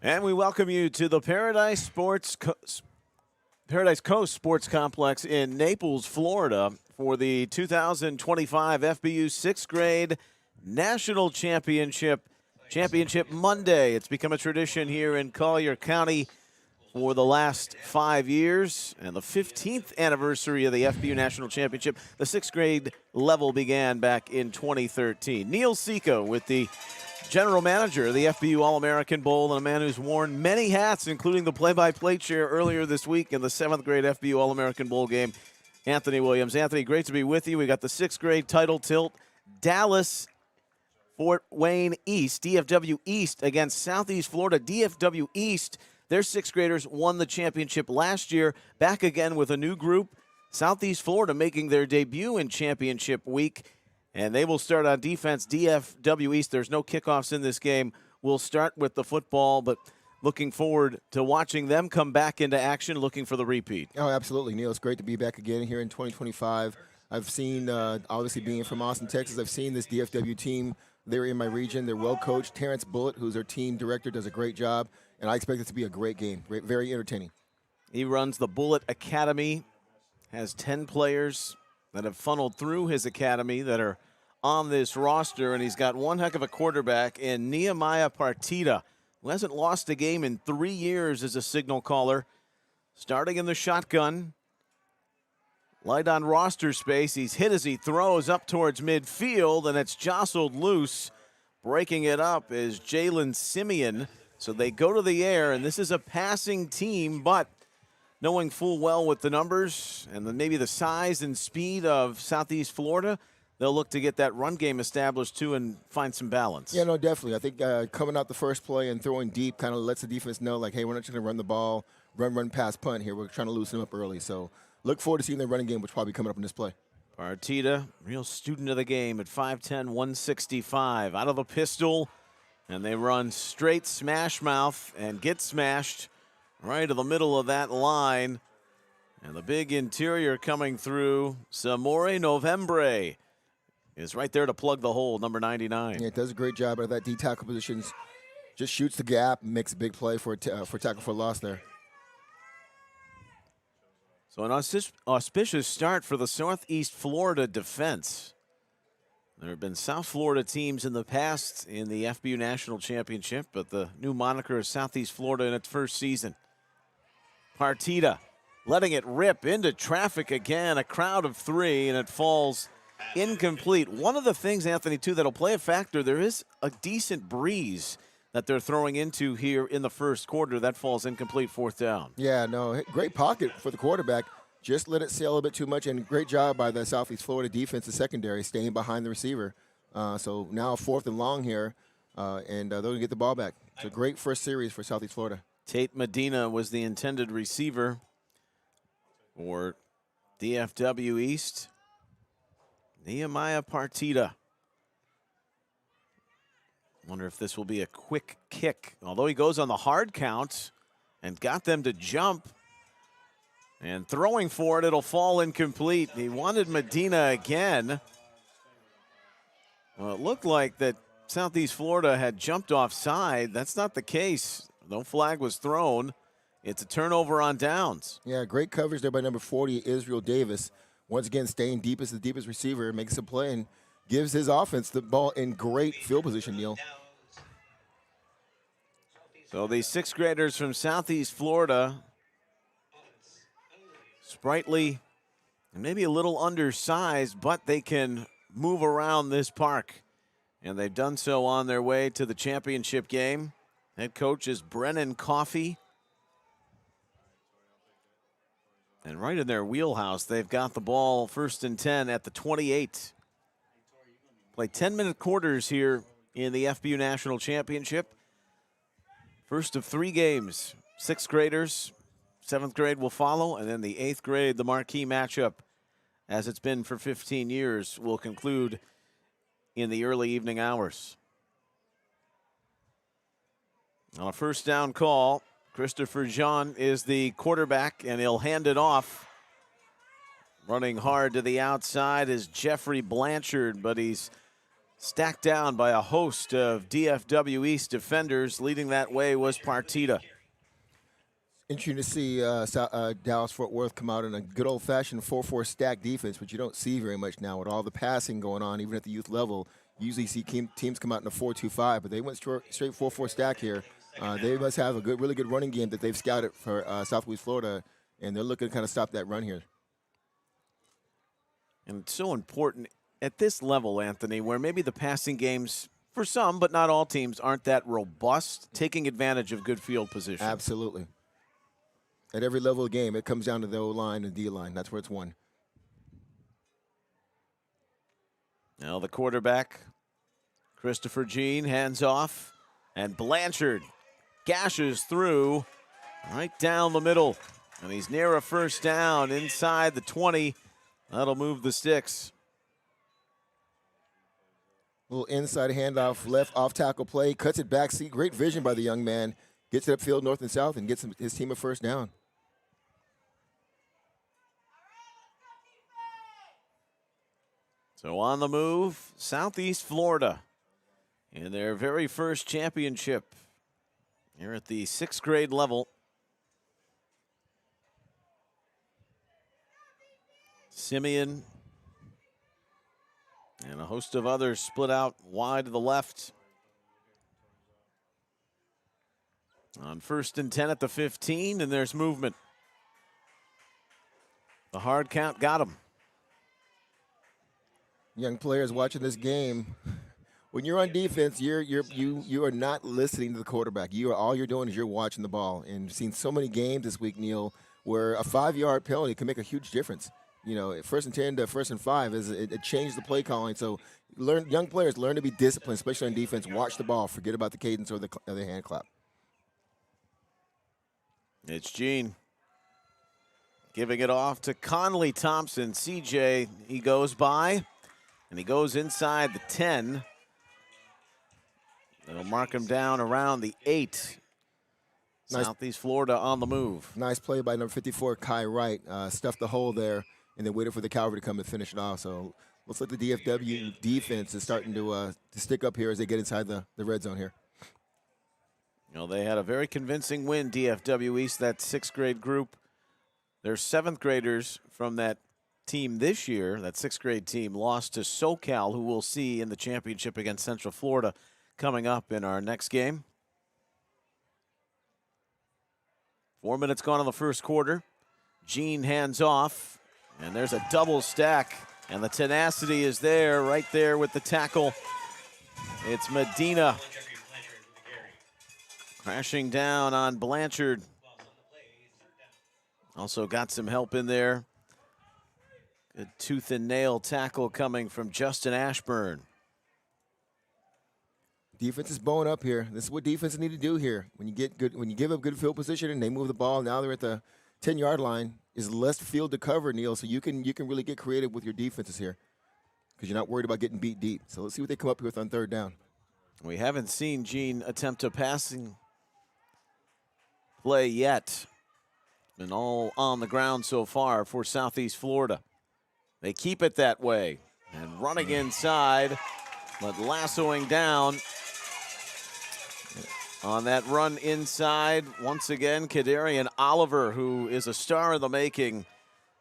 And we welcome you to the Paradise Coast Sports Complex in Naples, Florida for the 2025 FBU 6th grade National Championship Monday. It's become a tradition here in Collier County for the last 5 years, and the 15th anniversary of the FBU National Championship. The 6th grade level began back in 2013. Neil Seco with the general manager of the FBU All-American Bowl, and a man who's worn many hats, including the play-by-play chair earlier this week in the 7th grade FBU All-American Bowl game, Anthony Williams. Anthony, great to be with you. We got the 6th grade title tilt. Dallas Fort Wayne East, DFW East against Southeast Florida. DFW East, their 6th graders won the championship last year, back again with a new group. Southeast Florida making their debut in championship week. And they will start on defense. DFW East, there's no kickoffs in this game. We'll start with the football, but looking forward to watching them come back into action, looking for the repeat. Oh, absolutely, Neil. It's great to be back again here in 2025. I've seen, obviously being from Austin, Texas, I've seen this DFW team. They're in my region. They're well coached. Terrence Bullitt, who's their team director, does a great job, and I expect it to be a great game, very entertaining. He runs the Bullitt Academy, has 10 players that have funneled through his academy that are on this roster, and he's got one heck of a quarterback in Nehemiah Partita, who hasn't lost a game in 3 years as a signal caller. Starting in the shotgun, light on roster space. He's hit as he throws up towards midfield, and it's jostled loose. Breaking it up is Jalen Simeon. So they go to the air, and this is a passing team, but knowing full well with the numbers and maybe the size and speed of Southeast Florida, they'll look to get that run game established too and find some balance. Yeah, no, definitely. I think coming out the first play and throwing deep kind of lets the defense know, like, hey, we're not just going to run the ball, run, pass, punt here. We're trying to loosen them up early. So look forward to seeing their running game, which will probably coming up in this play. Partita, real student of the game at 5'10", 165. Out of the pistol, and they run straight smash mouth and get smashed right to the middle of that line. And the big interior coming through, Samore Novembre is right there to plug the hole, number 99. Yeah, it does a great job out of that D-tackle positions. Just shoots the gap, makes a big play for tackle for loss there. So an auspicious start for the Southeast Florida defense. There have been South Florida teams in the past in the FBU National Championship, but the new moniker is Southeast Florida in its first season. Partita letting it rip into traffic again, a crowd of 3, and it falls incomplete. One of the things, Anthony, too, that'll play a factor, there is a decent breeze that they're throwing into here in the first quarter. That falls incomplete, 4th down. Yeah, no, great pocket for the quarterback. Just let it sail a bit too much, and great job by the Southeast Florida defensive secondary staying behind the receiver. So now 4th and long here, and they're going to get the ball back. It's a great first series for Southeast Florida. Tate Medina was the intended receiver for DFW East. Nehemiah Partita. Wonder if this will be a quick kick. Although he goes on the hard count and got them to jump. And throwing for it, it'll fall incomplete. He wanted Medina again. Well, it looked like that Southeast Florida had jumped offside. That's not the case. No flag was thrown. It's a turnover on downs. Yeah, great coverage there by number 40, Israel Davis. Once again, staying deep as the deepest receiver, makes a play and gives his offense the ball in great field position, Neil. So the 6th graders from Southeast Florida, sprightly and maybe a little undersized, but they can move around this park. And they've done so on their way to the championship game. Head coach is Brennan Coffey. And right in their wheelhouse, they've got the ball 1st and 10 at the 28. Play 10-minute quarters here in the FBU National Championship. First of 3 games. 6th graders, 7th grade will follow, and then the 8th grade, the marquee matchup, as it's been for 15 years, will conclude in the early evening hours. On a 1st down call, Christopher Jean is the quarterback, and he'll hand it off. Running hard to the outside is Jeffrey Blanchard, but he's stacked down by a host of DFW East defenders. Leading that way was Partita. Interesting to see Dallas-Fort Worth come out in a good old-fashioned 4-4 stack defense, which you don't see very much now with all the passing going on, even at the youth level. You usually see teams come out in a 4-2-5, but they went straight 4-4 stack here. They must have a really good running game that they've scouted for Southwest Florida, and they're looking to kind of stop that run here. And it's so important at this level, Anthony, where maybe the passing games, for some, but not all teams, aren't that robust, taking advantage of good field position. Absolutely. At every level of the game, it comes down to the O-line and D-line. That's where it's won. Now the quarterback, Christopher Jean, hands off, and Blanchard gashes through right down the middle. And he's near a first down inside the 20. That'll move the sticks. Little inside handoff, left off tackle play, cuts it back. See, great vision by the young man. Gets it upfield north and south and gets his team a first down. So on the move, Southeast Florida in their very first championship here at the 6th grade level. Simeon and a host of others split out wide to the left. On 1st and 10 at the 15, and there's movement. The hard count got him. Young players watching this game, when you're on defense, you are not listening to the quarterback. All you're doing is you're watching the ball. And you've seen so many games this week, Neil, where a 5-yard penalty can make a huge difference. You know, 1st and 10 to 1st and 5 it changed the play calling. So young players learn to be disciplined, especially on defense. Watch the ball. Forget about the cadence or the hand clap. It's Gene giving it off to Conley Thompson. CJ, he goes by, and he goes inside the 10. That'll mark him down around the 8. Nice. Southeast Florida on the move. Nice play by number 54, Kai Wright. Stuffed the hole there and then waited for the Cavalry to come and finish it off. So looks like the DFW defense is starting to stick up here as they get inside the red zone here. You know, they had a very convincing win, DFW East, that 6th grade group. Their 7th graders from that team this year, that 6th grade team, lost to SoCal, who we'll see in the championship against Central Florida coming up in our next game. 4 minutes gone in the first quarter. Gene hands off, and there's a double stack, and the tenacity is there, right there with the tackle. It's Medina crashing down on Blanchard. Also got some help in there. Good tooth and nail tackle coming from Justin Ashburn. Defense is bowing up here. This is what defenses need to do here. When you give up good field position and they move the ball, now they're at the 10-yard line. Is less field to cover, Neil, so you can really get creative with your defenses here because you're not worried about getting beat deep. So let's see what they come up with on 3rd down. We haven't seen Gene attempt a passing play yet. Been all on the ground so far for Southeast Florida. They keep it that way and running inside, but lassoing down on that run inside. Once again, Kadarian Oliver, who is a star in the making,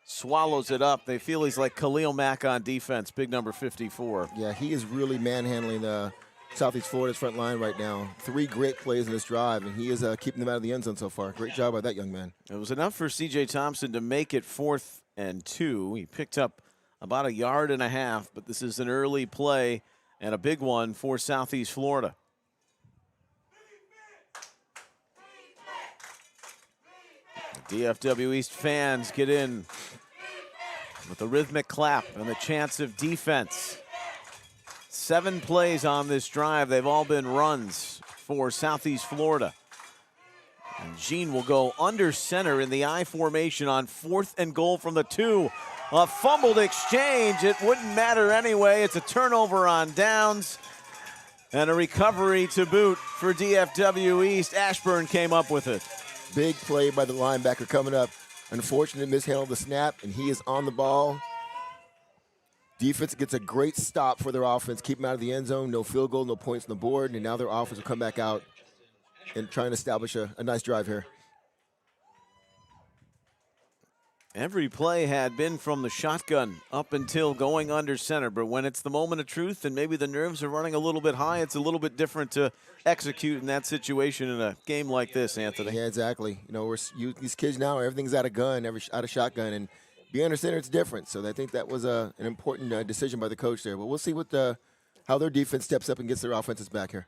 swallows it up. They feel he's like Khalil Mack on defense, big number 54. Yeah, he is really manhandling Southeast Florida's front line right now. 3 great plays in this drive, and he is keeping them out of the end zone so far. Great job by that young man. It was enough for C.J. Thompson to make it 4th and 2. He picked up about 1.5 yards, but this is an early play and a big one for Southeast Florida. The DFW East fans get in with a rhythmic clap and the chance of defense. 7 plays on this drive. They've all been runs for Southeast Florida. And Gene will go under center in the I formation on 4th and goal from the 2. A fumbled exchange. It wouldn't matter anyway. It's a turnover on downs and a recovery to boot for DFW East. Ashburn came up with it. Big play by the linebacker coming up. Unfortunate mishandled the snap, and he is on the ball. Defense gets a great stop for their offense, keep them out of the end zone, no field goal, no points on the board, and now their offense will come back out and try and establish a nice drive here. Every play had been from the shotgun up until going under center, but when it's the moment of truth and maybe the nerves are running a little bit high, it's a little bit different to execute in that situation in a game like this, Anthony. Yeah, exactly. You know, these kids now, everything's out of gun, out of shotgun, and being under center, it's different. So I think that was an important decision by the coach there. But we'll see how their defense steps up and gets their offenses back here.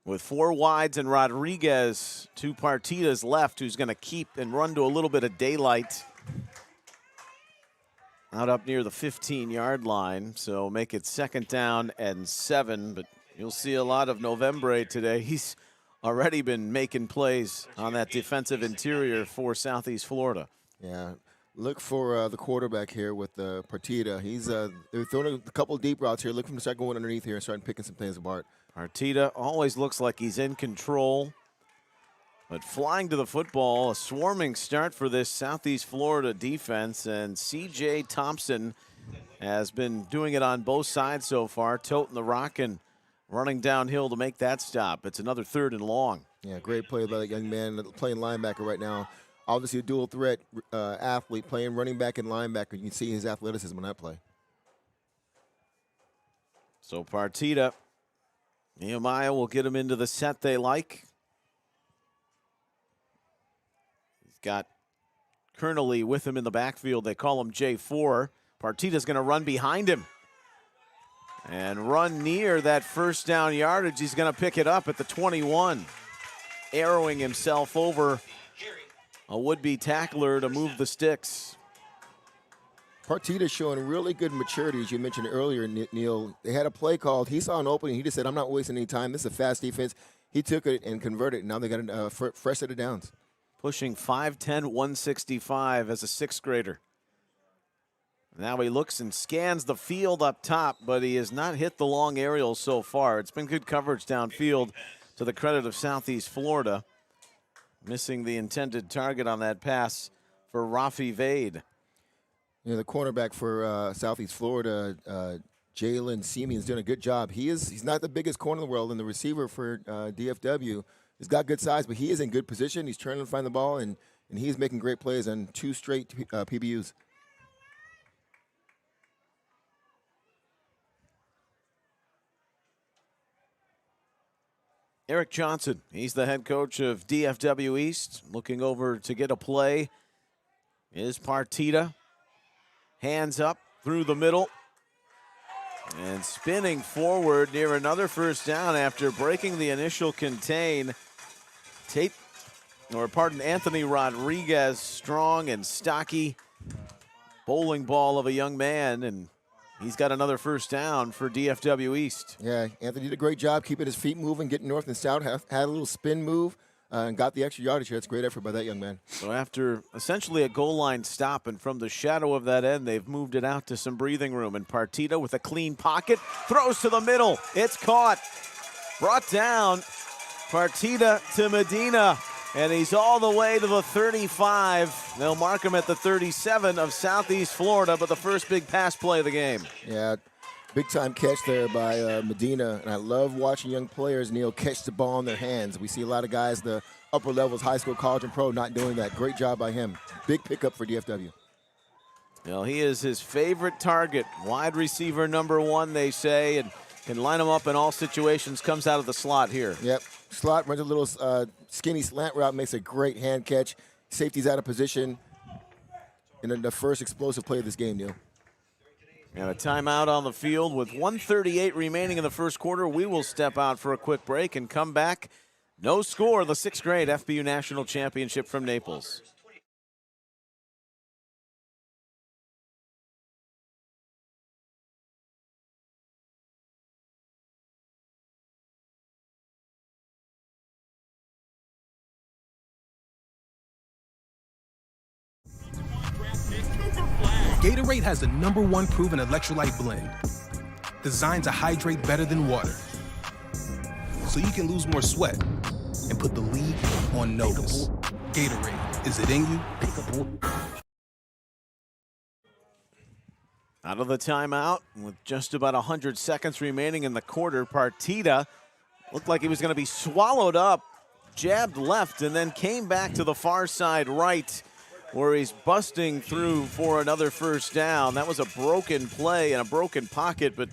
With 4 wides and Rodriguez, 2 Partitas left, who's going to keep and run to a little bit of daylight out up near the 15-yard line. So make it 2nd down and 7. But you'll see a lot of Novembre today. He's already been making plays on that defensive interior for Southeast Florida. Yeah. Look for the quarterback here with Partita. They're throwing a couple deep routes here. Look for him to start going underneath here and starting picking some things apart. Partita always looks like he's in control, but flying to the football, a swarming start for this Southeast Florida defense, and C.J. Thompson has been doing it on both sides so far, toting the rock and running downhill to make that stop. It's another 3rd and long. Yeah, great play by that young man playing linebacker right now. Obviously a dual threat athlete playing running back and linebacker. You can see his athleticism on that play. So Partita, Nehemiah will get him into the set they like. He's got Kernley with him in the backfield. They call him J4. Partita's going to run behind him and run near that 1st down yardage. He's going to pick it up at the 21, arrowing himself over a would-be tackler to move the sticks. Partita's showing really good maturity, as you mentioned earlier, Neil. They had a play called. He saw an opening. He just said, I'm not wasting any time. This is a fast defense. He took it and converted it. Now they got a fresh set of downs. Pushing 5'10", 165 as a 6th grader. Now he looks and scans the field up top, but he has not hit the long aerials so far. It's been good coverage downfield to the credit of Southeast Florida. Missing the intended target on that pass for Rafi Vade. You know, the cornerback for Southeast Florida, Jalen Simeon's doing a good job. He's not the biggest corner in the world, and the receiver for DFW has got good size, but he is in good position. He's trying to find the ball, and he's making great plays on 2 straight PBUs. Eric Johnson, he's the head coach of DFW East. Looking over to get a play is Partita. Hands up through the middle and spinning forward near another 1st down after breaking the initial contain. Anthony Rodriguez, strong and stocky bowling ball of a young man, and he's got another 1st down for DFW East. Yeah, Anthony did a great job keeping his feet moving, getting north and south, had a little spin move, and got the extra yardage here. It's a great effort by that young man. So after essentially a goal line stop, and from the shadow of that end, they've moved it out to some breathing room. And Partita with a clean pocket, throws to the middle. It's caught. Brought down. Partita to Medina. And he's all the way to the 35. They'll mark him at the 37 of Southeast Florida, but the first big pass play of the game. Yeah, big-time catch there by Medina. And I love watching young players, Neil, catch the ball in their hands. We see a lot of guys, the upper levels, high school, college, and pro, not doing that. Great job by him. Big pickup for DFW. Well, he is his favorite target. Wide receiver number 1, they say, and can line him up in all situations. Comes out of the slot here. Yep. Slot runs a little skinny slant route, makes a great hand catch. Safety's out of position. And then the first explosive play of this game, Neil. And a timeout on the field with 1:38 remaining in the first quarter. We will step out for a quick break and come back. No score, the 6th grade FBU National Championship from Naples. Gatorade has the #1 proven electrolyte blend, designed to hydrate better than water, so you can lose more sweat and put the league on notice. Gatorade, is it in you? Out of the timeout with just about 100 seconds remaining in the quarter, Partida looked like he was going to be swallowed up, jabbed left, and then came back to the far side right, where he's busting through for another first down. That was a broken play and a broken pocket, but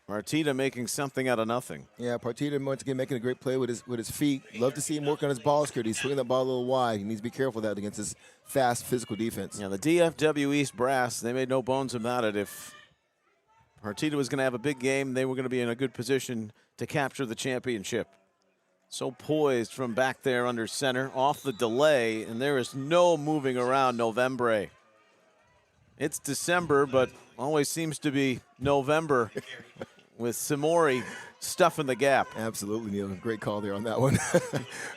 Partida making something out of nothing. Yeah, Partida once again making a great play with his feet. Love to see him work on his ball security. He's swinging that ball a little wide. He needs to be careful of that against his fast physical defense. Yeah, the DFW East brass, they made no bones about it. If Partida was going to have a big game, they were going to be in a good position to capture the championship. So poised from back there under center, off the delay, and there is no moving around November. It's December, but always seems to be November with Samori stuffing the gap. Absolutely, Neil. Great call there on that one.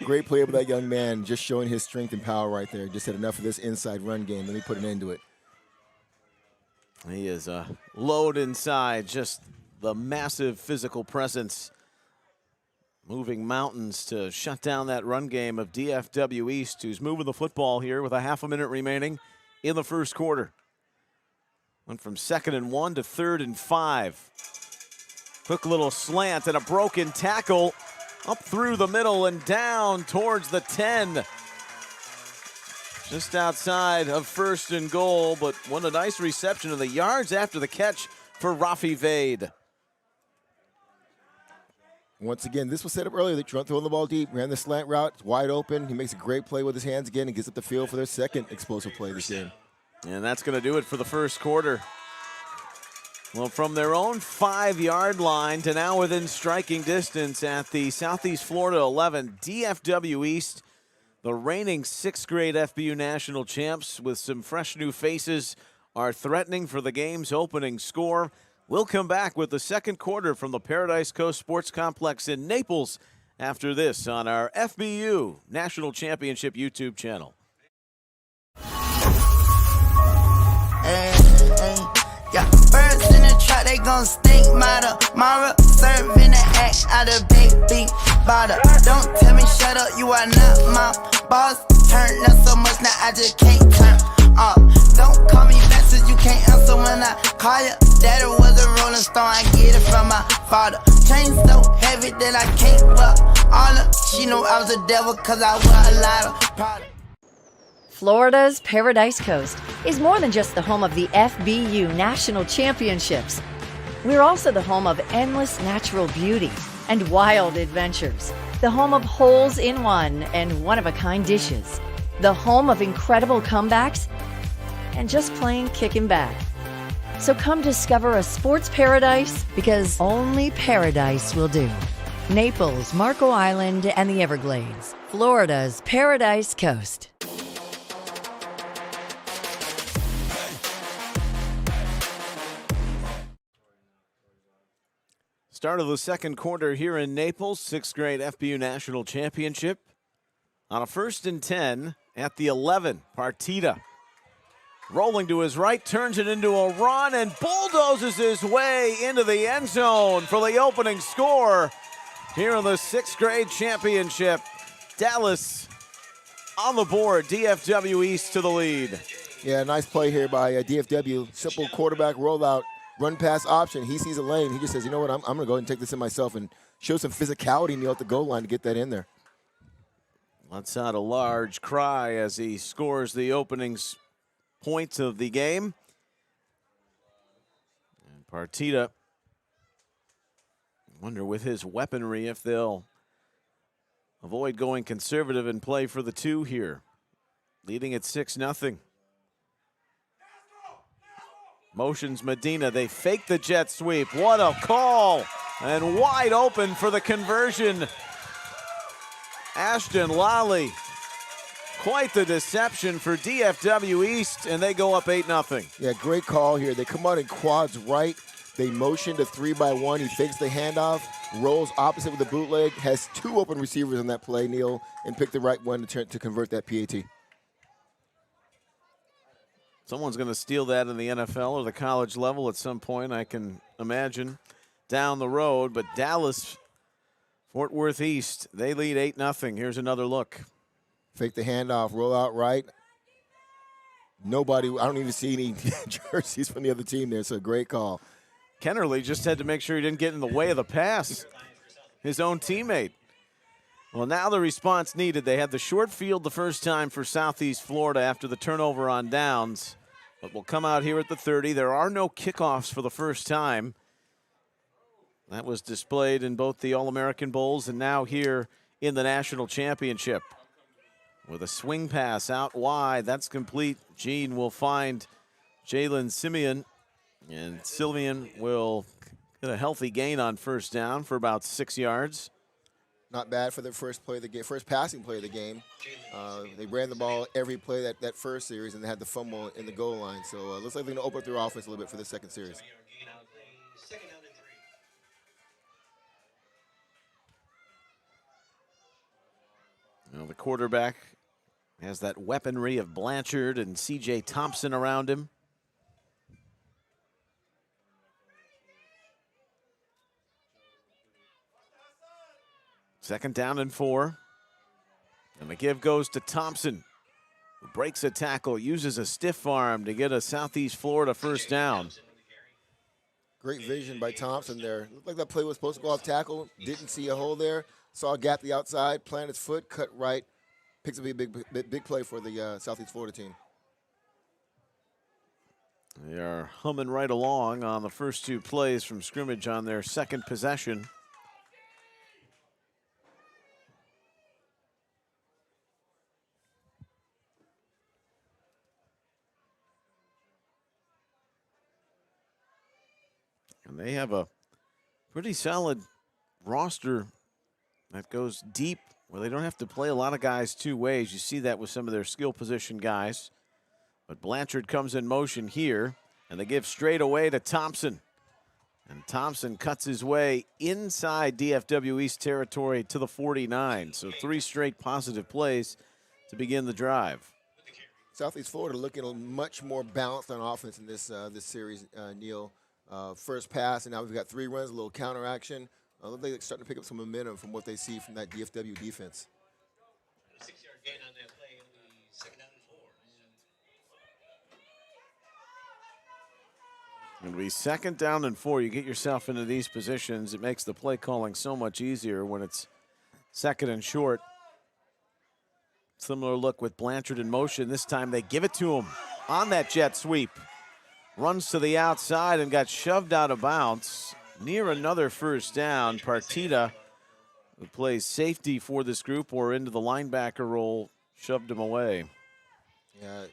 Great play by that young man, just showing his strength and power right there. Just had enough of this inside run game. Let me put an end to it. He is a load inside, just the massive physical presence, moving mountains to shut down that run game of DFW East, who's moving the football here with a half a minute remaining in the first quarter. Went from 2nd and 1 to 3rd and 5. Quick little slant and a broken tackle up through the middle and down towards the 10. Just outside of 1st and goal, but what a nice reception of the yards after the catch for Rafi Vade. Once again, this was set up earlier. They throwing the ball deep, ran the slant route. It's wide open. He makes a great play with his hands again and gets up the field for their second explosive play this game. And that's going to do it for the first quarter. Well, from their own 5-yard line to now within striking distance at the Southeast Florida 11, DFW East, the reigning 6th grade FBU national champs with some fresh new faces, are threatening for the game's opening score. We'll come back with the second quarter from the Paradise Coast Sports Complex in Naples after this on our FBU National Championship YouTube channel. Yeah, birds in the trap, they gon' stink, mother. Mara serving the act out of big bottle. Don't tell me shut up, you are not my boss. Turn up so much, now I just can't turn up. Don't call me back since you can't answer when I call you. Daddy was a rolling stone, I get it from my father. Chain so heavy that I can't fuck all of. She know I was a devil cause I wear a lot of product. Florida's Paradise Coast is more than just the home of the FBU National Championships. We're also the home of endless natural beauty and wild adventures, the home of holes in one and one-of-a-kind dishes, the home of incredible comebacks, and just plain kicking back. So come discover a sports paradise, because only paradise will do. Naples, Marco Island, and the Everglades, Florida's Paradise Coast. Start of the second quarter here in Naples, 6th grade FBU National Championship. On a 1st and 10 at the 11, Partida rolling to his right, turns it into a run and bulldozes his way into the end zone for the opening score here in the 6th grade championship. Dallas on the board, DFW East to the lead. Yeah, nice play here by DFW. Simple quarterback rollout. Run pass option. He sees a lane. He just says, you know what, I'm going to go ahead and take this in myself and show some physicality Neil at the goal line to get that in there. Lets out a large cry as he scores the opening points of the game. And Partida, wonder with his weaponry if they'll avoid going conservative and play for the 2 here. Leading at 6-0. Motions Medina, they fake the jet sweep. What a call! And wide open for the conversion. Ashton Lally. Quite the deception for DFW East, and they go up 8-0. Yeah, great call here. They come out in quads right. They motion to 3-by-1. He fakes the handoff, rolls opposite with the bootleg, has 2 open receivers on that play, Neil, and picked the right one to convert that PAT. Someone's going to steal that in the NFL or the college level at some point, I can imagine, down the road. But Dallas, Fort Worth East, they lead 8-0. Here's another look. Fake the handoff, roll out right. Nobody, I don't even see any jerseys from the other team there, so great call. Kennerly just had to make sure he didn't get in the way of the pass. His own teammate. Well, now the response needed. They had the short field the first time for Southeast Florida after the turnover on downs. But we'll come out here at the 30. There are no kickoffs for the first time. That was displayed in both the All-American Bowls and now here in the National Championship. With a swing pass out wide, that's complete. Gene will find Jalen Simeon, and Simeon will get a healthy gain on first down for about 6 yards. Not bad for their first play of the game, first passing play of the game. They ran the ball every play that first series, and they had the fumble in the goal line. So looks like they're going to open up their offense a little bit for the second series. Well, the quarterback has that weaponry of Blanchard and C.J. Thompson around him. Second down and 4. And the give goes to Thompson, who breaks a tackle, uses a stiff arm to get a Southeast Florida first down. Great vision by Thompson there. Looked like that play was supposed to go off tackle. Didn't see a hole there. Saw a gap to the outside, planted his foot, cut right. Picks up a big play for the Southeast Florida team. They are humming right along on the first 2 plays from scrimmage on their second possession. And they have a pretty solid roster that goes deep, where they don't have to play a lot of guys 2 ways. You see that with some of their skill position guys. But Blanchard comes in motion here, and they give straight away to Thompson. And Thompson cuts his way inside DFW East territory to the 49. So 3 straight positive plays to begin the drive. Southeast Florida looking much more balanced on offense in this series, Neil. First pass, and now we've got 3 runs, a little counter action. They're starting to pick up some momentum from what they see from that DFW defense. 6-yard gain on that play. It'll be second down and 4. It'll be second down and 4. You get yourself into these positions, it makes the play calling so much easier when it's second and short. Similar look with Blanchard in motion. This time they give it to him on that jet sweep. Runs to the outside and got shoved out of bounds near another first down. Partita, who plays safety for this group or into the linebacker role, shoved him away. Yeah,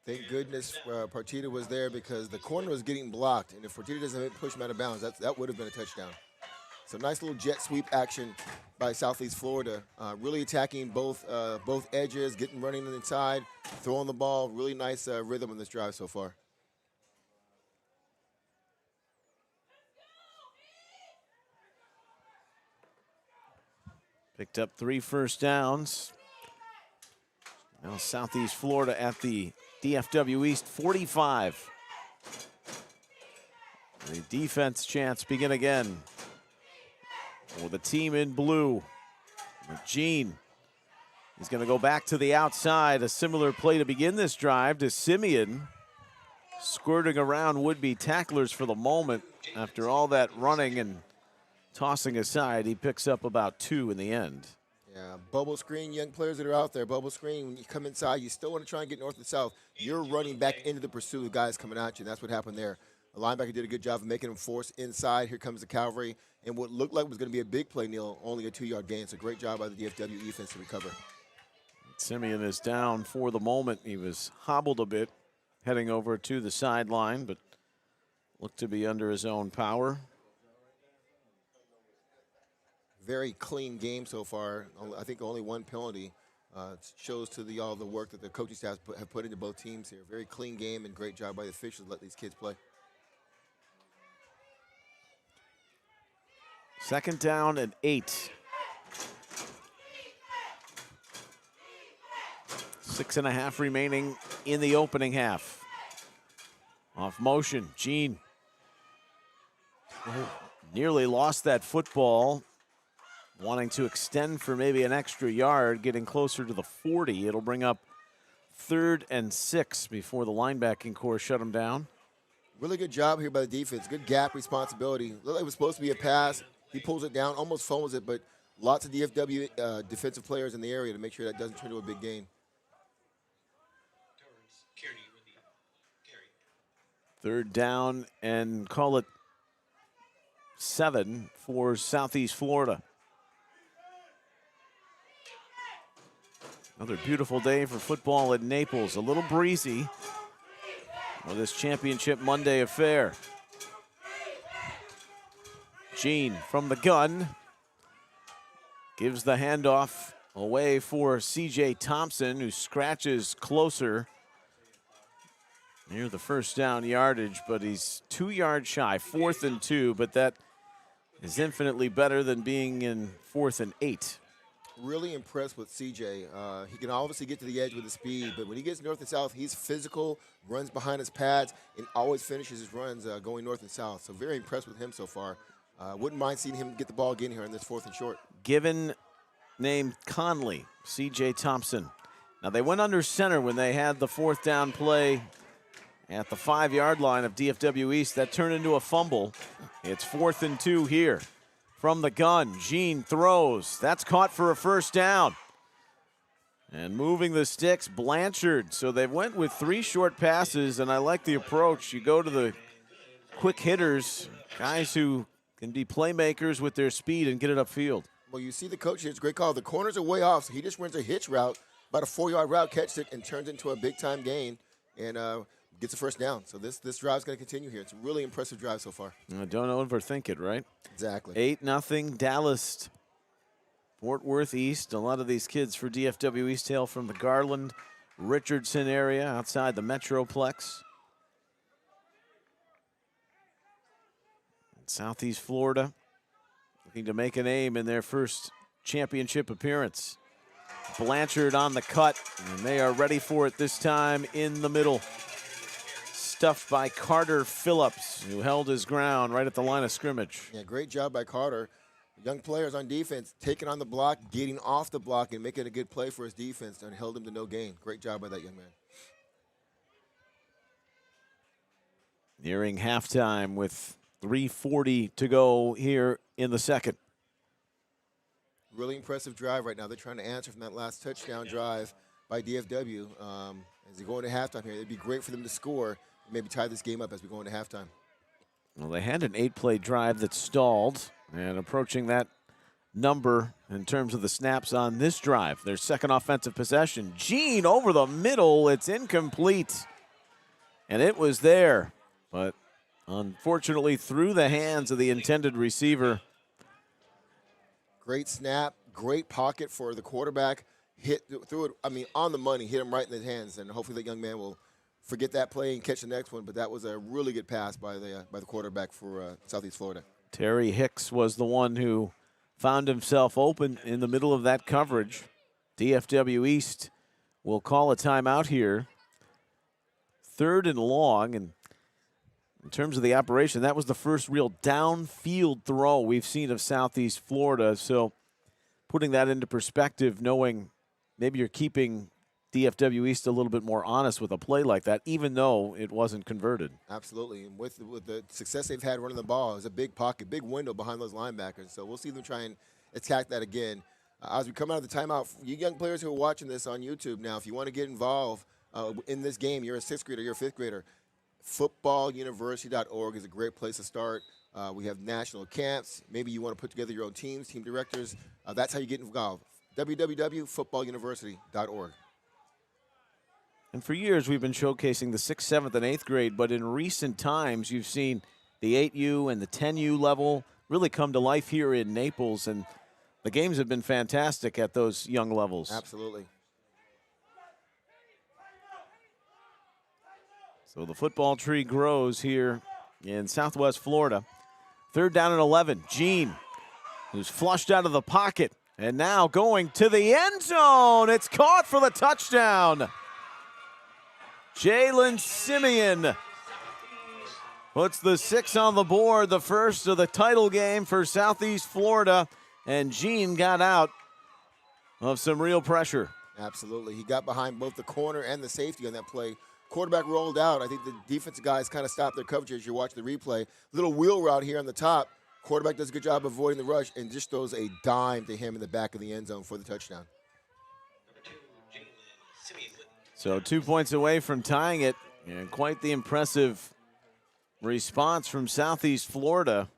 thank goodness Partita was there, because the corner was getting blocked, and if Partita doesn't push him out of bounds, that would have been a touchdown. So nice little jet sweep action by Southeast Florida, really attacking both edges, running inside, throwing the ball. Really nice rhythm in this drive so far. Picked up 3 first downs. Now Southeast Florida at the DFW East 45. The defense chants begin again. With a team in blue. Gene. He's going to go back to the outside. A similar play to begin this drive to Simeon. Squirting around would-be tacklers for the moment. After all that running and tossing aside, he picks up about 2 in the end. Yeah, bubble screen, young players that are out there, bubble screen. When you come inside, you still want to try and get north and south. You're running back into the pursuit of guys coming at you, and that's what happened there. The linebacker did a good job of making him force inside. Here comes the cavalry, and what looked like was going to be a big play, Neil, only a 2-yard gain. So great job by the DFW defense to recover. Simeon is down for the moment. He was hobbled a bit heading over to the sideline, but looked to be under his own power. Very clean game so far. I think only 1 penalty. Shows to all the work that the coaching staff have put into both teams here. Very clean game, and great job by the officials to let these kids play. Second down and 8. 6.5 remaining in the opening half. Off motion, Gene. Nearly lost that football. Wanting to extend for maybe an extra yard, getting closer to the 40. It'll bring up 3rd and 6 before the linebacking core shut them down. Really good job here by the defense. Good gap responsibility. Looked like it was supposed to be a pass. He pulls it down, almost fumbles it, but lots of DFW defensive players in the area to make sure that doesn't turn into a big gain. Kearney with the carry. 3rd down and call it 7 for Southeast Florida. Another beautiful day for football in Naples. A little breezy with this Championship Monday affair. Gene from the gun gives the handoff away for C.J. Thompson, who scratches closer near the first down yardage, but he's 2 yards shy, 4th and 2, but that is infinitely better than being in 4th and 8. Really impressed with CJ. He can obviously get to the edge with his speed, but when he gets north and south, he's physical, runs behind his pads, and always finishes his runs going north and south. So very impressed with him so far. Wouldn't mind seeing him get the ball again here on this 4th and short. Given named Conley, C.J. Thompson. Now they went under center when they had the 4th down play at the 5-yard line of DFW East. That turned into a fumble. It's 4th and 2 here. From the gun, Gene throws. That's caught for a 1st down. And moving the sticks, Blanchard. So they went with 3 short passes, and I like the approach. You go to the quick hitters, guys who can be playmakers with their speed and get it upfield. Well, you see the coach here. It's a great call. The corners are way off, so he just runs a hitch route, about a 4-yard route, catches it, and turns into a big-time gain, and gets a 1st down. So this drive's going to continue here. It's a really impressive drive so far. Don't overthink it, right? Exactly. 8-0 Dallas, Fort Worth East. A lot of these kids for DFW East hail from the Garland, Richardson area outside the Metroplex. Southeast Florida looking to make a name in their first championship appearance. Blanchard on the cut, and they are ready for it this time in the middle. Stuffed by Carter Phillips, who held his ground right at the line of scrimmage. Yeah, great job by Carter. Young players on defense taking on the block, getting off the block, and making a good play for his defense, and held him to no gain. Great job by that young man. Nearing halftime with 3:40 to go here in the second. Really impressive drive right now. They're trying to answer from that last touchdown drive by DFW. As they go into halftime here, it'd be great for them to score, maybe tie this game up as we go into halftime. Well, they had an 8-play drive that stalled, and approaching that number in terms of the snaps on this drive. Their second offensive possession. Gene over the middle. It's incomplete. And it was there, but unfortunately through the hands of the intended receiver. Great snap, great pocket for the quarterback. Threw it, on the money, hit him right in the hands, and hopefully the young man will forget that play and catch the next one. But that was a really good pass by the quarterback for Southeast Florida. Terry Hicks was the one who found himself open in the middle of that coverage. DFW East will call a timeout here. 3rd and long, and in terms of the operation, that was the first real downfield throw we've seen of Southeast Florida. So putting that into perspective, knowing maybe you're keeping DFW East a little bit more honest with a play like that, even though it wasn't converted. Absolutely. And with the success they've had running the ball, it's a big pocket, big window behind those linebackers. So we'll see them try and attack that again. As we come out of the timeout, you young players who are watching this on YouTube now, if you want to get involved in this game, you're a 6th grader, you're a 5th grader, footballuniversity.org is a great place to start. We have national camps. Maybe you want to put together your own teams, team directors. That's how you get involved. www.footballuniversity.org. And for years, we've been showcasing the 6th, 7th, and 8th grade, but in recent times, you've seen the 8U and the 10U level really come to life here in Naples, and the games have been fantastic at those young levels. Absolutely. So the football tree grows here in Southwest Florida. 3rd down and 11. Gene, who's flushed out of the pocket, and now going to the end zone. It's caught for the touchdown. Jalen Simeon puts the 6 on the board, the first of the title game for Southeast Florida, and Gene got out of some real pressure. Absolutely. He got behind both the corner and the safety on that play. Quarterback rolled out. I think the defensive guys kind of stopped their coverage as you watch the replay. Little wheel route here on the top. Quarterback does a good job avoiding the rush and just throws a dime to him in the back of the end zone for the touchdown. So 2 points away from tying it, and quite the impressive response from Southeast Florida.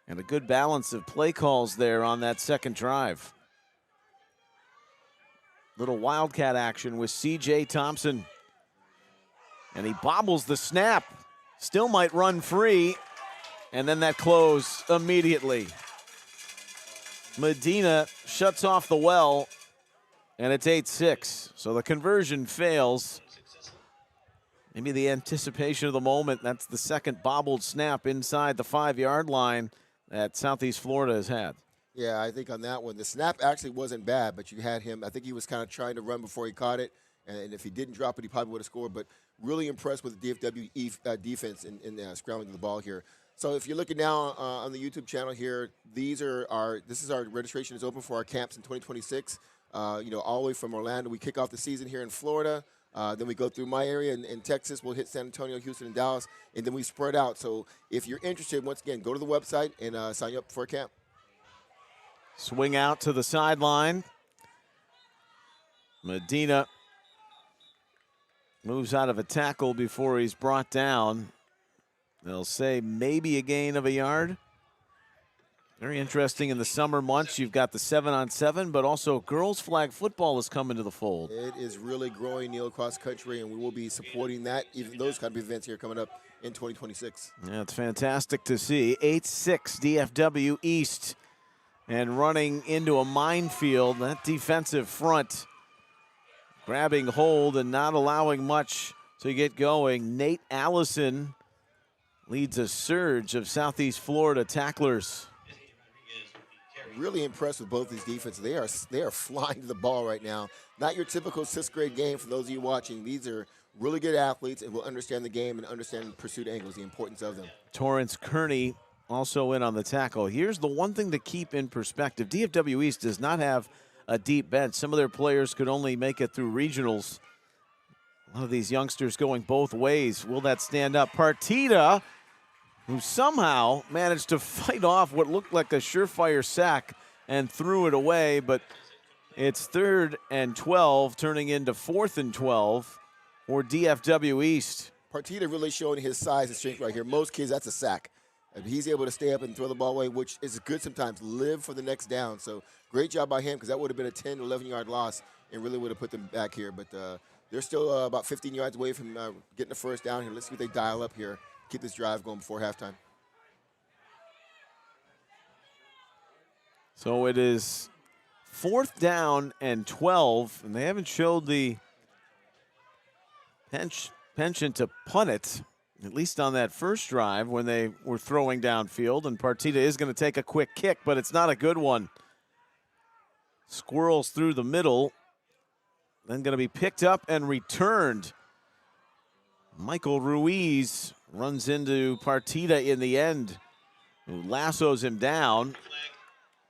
And a good balance of play calls there on that second drive. Little Wildcat action with C.J. Thompson. And he bobbles the snap. Still might run free. And then that close immediately. Medina shuts off the well. And it's 8-6. So the conversion fails. Maybe the anticipation of the moment. That's the second bobbled snap inside the 5-yard line that Southeast Florida has had. Yeah, I think on that one, the snap actually wasn't bad, but you had him. I think he was kind of trying to run before he caught it. And if he didn't drop it, he probably would have scored. But really impressed with the DFW defense in scrambling the ball here. So if you're looking now on the YouTube channel here, this is our registration is open for our camps in 2026. All the way from Orlando. We kick off the season here in Florida. Then we go through my area in Texas. We'll hit San Antonio, Houston, and Dallas. And then we spread out. So if you're interested, once again, go to the website and sign you up for a camp. Swing out to the sideline. Medina moves out of a tackle before he's brought down. They'll say maybe a gain of a yard. Very interesting in the summer months. You've got the 7-on-7, but also girls flag football is coming to the fold. It is really growing, Neil, across the country, and we will be supporting that, even those kind of events here coming up in 2026. Yeah, it's fantastic to see. 8-6 DFW East. And running into a minefield, that defensive front grabbing hold and not allowing much to get going. Nate Allison leads a surge of Southeast Florida tacklers. Really impressed with both these defenses. They are flying to the ball right now. Not your typical 6th grade game for those of you watching. These are really good athletes and will understand the game and understand pursuit angles, the importance of them. Torrance Kearney also in on the tackle. Here's the one thing to keep in perspective. DFW East does not have a deep bench. Some of their players could only make it through regionals. A lot of these youngsters going both ways. Will that stand up? Partita, who somehow managed to fight off what looked like a surefire sack and threw it away, but it's 3rd and 12, turning into 4th and 12 for DFW East. Partita really showing his size and strength right here. Most kids, that's a sack. And he's able to stay up and throw the ball away, which is good sometimes. Live for the next down. So great job by him, because that would have been a 10, 11-yard loss and really would have put them back here. But they're still about 15 yards away from getting the first down here. Let's see what they dial up here. Keep this drive going before halftime. So it is 4th down and 12, and they haven't showed the penchant to punt it, at least on that first drive when they were throwing downfield. And Partita is going to take a quick kick, but it's not a good one. Squirrels through the middle, then going to be picked up and returned. Michael Ruiz runs into Partita in the end, who lassos him down.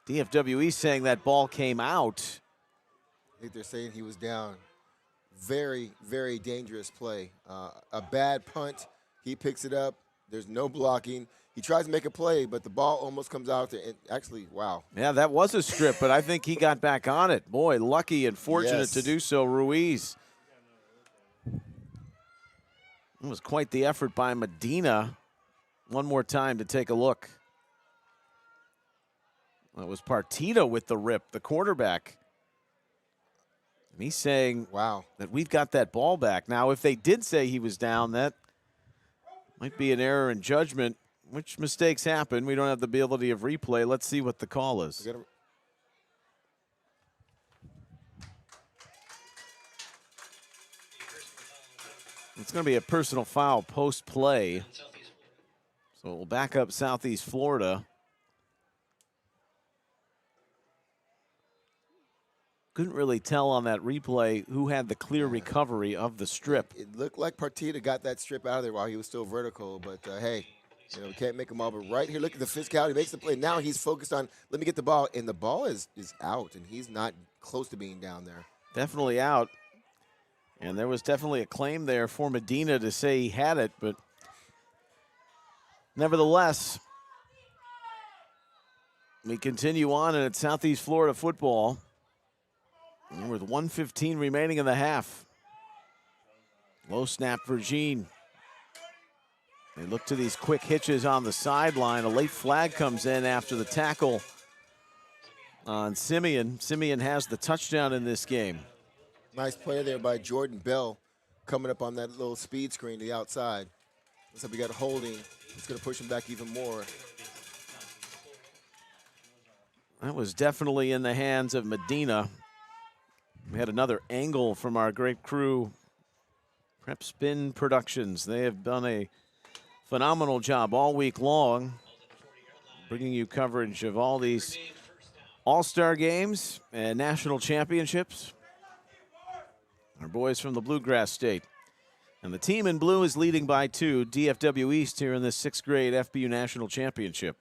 DFW saying that ball came out. I think they're saying he was down. Very, very dangerous play. A bad punt. He picks it up. There's no blocking. He tries to make a play, but the ball almost comes out there. And actually, wow. Yeah, that was a strip, but I think he got back on it. Boy, lucky and fortunate to do so, Ruiz. It was quite the effort by Medina. One more time to take a look. That was Partita with the rip, the quarterback. And he's saying, wow, that we've got that ball back. Now, if they did say he was down, that might be an error in judgment, which mistakes happen. We don't have the ability of replay. Let's see what the call is. It's going to be a personal foul post-play. So we'll back up Southeast Florida. Couldn't really tell on that replay who had the clear recovery of the strip. It looked like Partita got that strip out of there while he was still vertical, but hey, we can't make them all. But right here, look at the physicality. He makes the play. Now he's focused on, let me get the ball, and the ball is out, and he's not close to being down there. definitely out. And there was definitely a claim there for Medina to say he had it, but nevertheless, we continue on, and it's Southeast Florida football. And with 1:15 remaining in the half. Low snap for Jean. They look to these quick hitches on the sideline. A late flag comes in after the tackle on Simeon. Simeon has the touchdown in this game. Nice play there by Jordan Bell coming up on that little speed screen to the outside. Looks like we got a holding. It's going to push him back even more. That was definitely in the hands of Medina. We had another angle from our great crew, Prep Spin Productions. They have done a phenomenal job all week long, bringing you coverage of all these all-star games and national championships. Our boys from the Bluegrass State. And the team in blue is leading by 2, DFW East, here in this 6th grade FBU National Championship.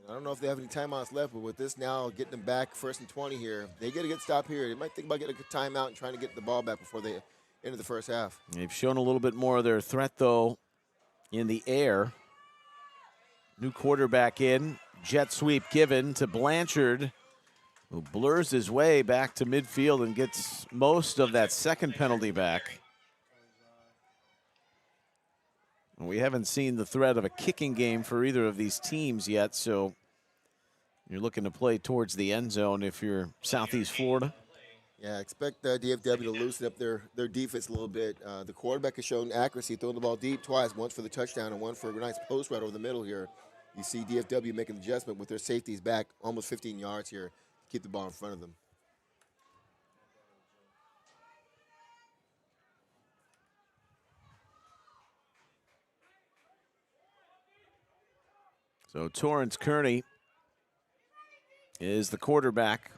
I don't know if they have any timeouts left, but with this now getting them back 1st and 20 here, they get a good stop here. They might think about getting a good timeout and trying to get the ball back before they enter the first half. They've shown a little bit more of their threat, though, in the air. New quarterback in. Jet sweep given to Blanchard, who blurs his way back to midfield and gets most of that second penalty back. We haven't seen the threat of a kicking game for either of these teams yet, so you're looking to play towards the end zone if you're Southeast Florida. Yeah, expect DFW to loosen up their defense a little bit. The quarterback has shown accuracy, throwing the ball deep twice, once for the touchdown and one for a nice post right over the middle here. You see DFW making an adjustment with their safeties back almost 15 yards here to keep the ball in front of them. So Torrance Kearney is the quarterback.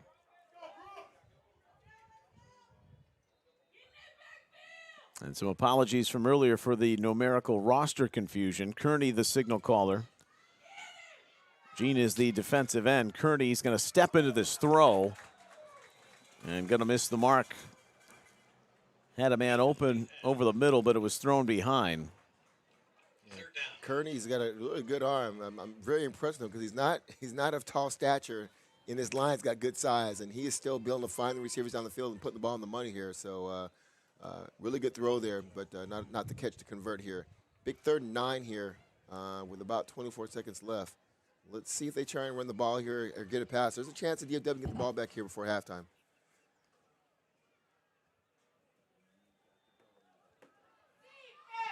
And some apologies from earlier for the numerical roster confusion. Kearney, the signal caller. Gene is the defensive end. Kearney's going to step into this throw and going to miss the mark. Had a man open over the middle, but it was thrown behind. Kearney's got a really good arm. I'm very impressed with him because he's not of tall stature. In his line, he's got good size, and he is still being able to find the receivers down the field and putting the ball in the money here. So really good throw there, but not the catch to convert here. Big 3rd and 9 here with about 24 seconds left. Let's see if they try and run the ball here or get a pass. There's a chance that DFW can get the ball back here before halftime.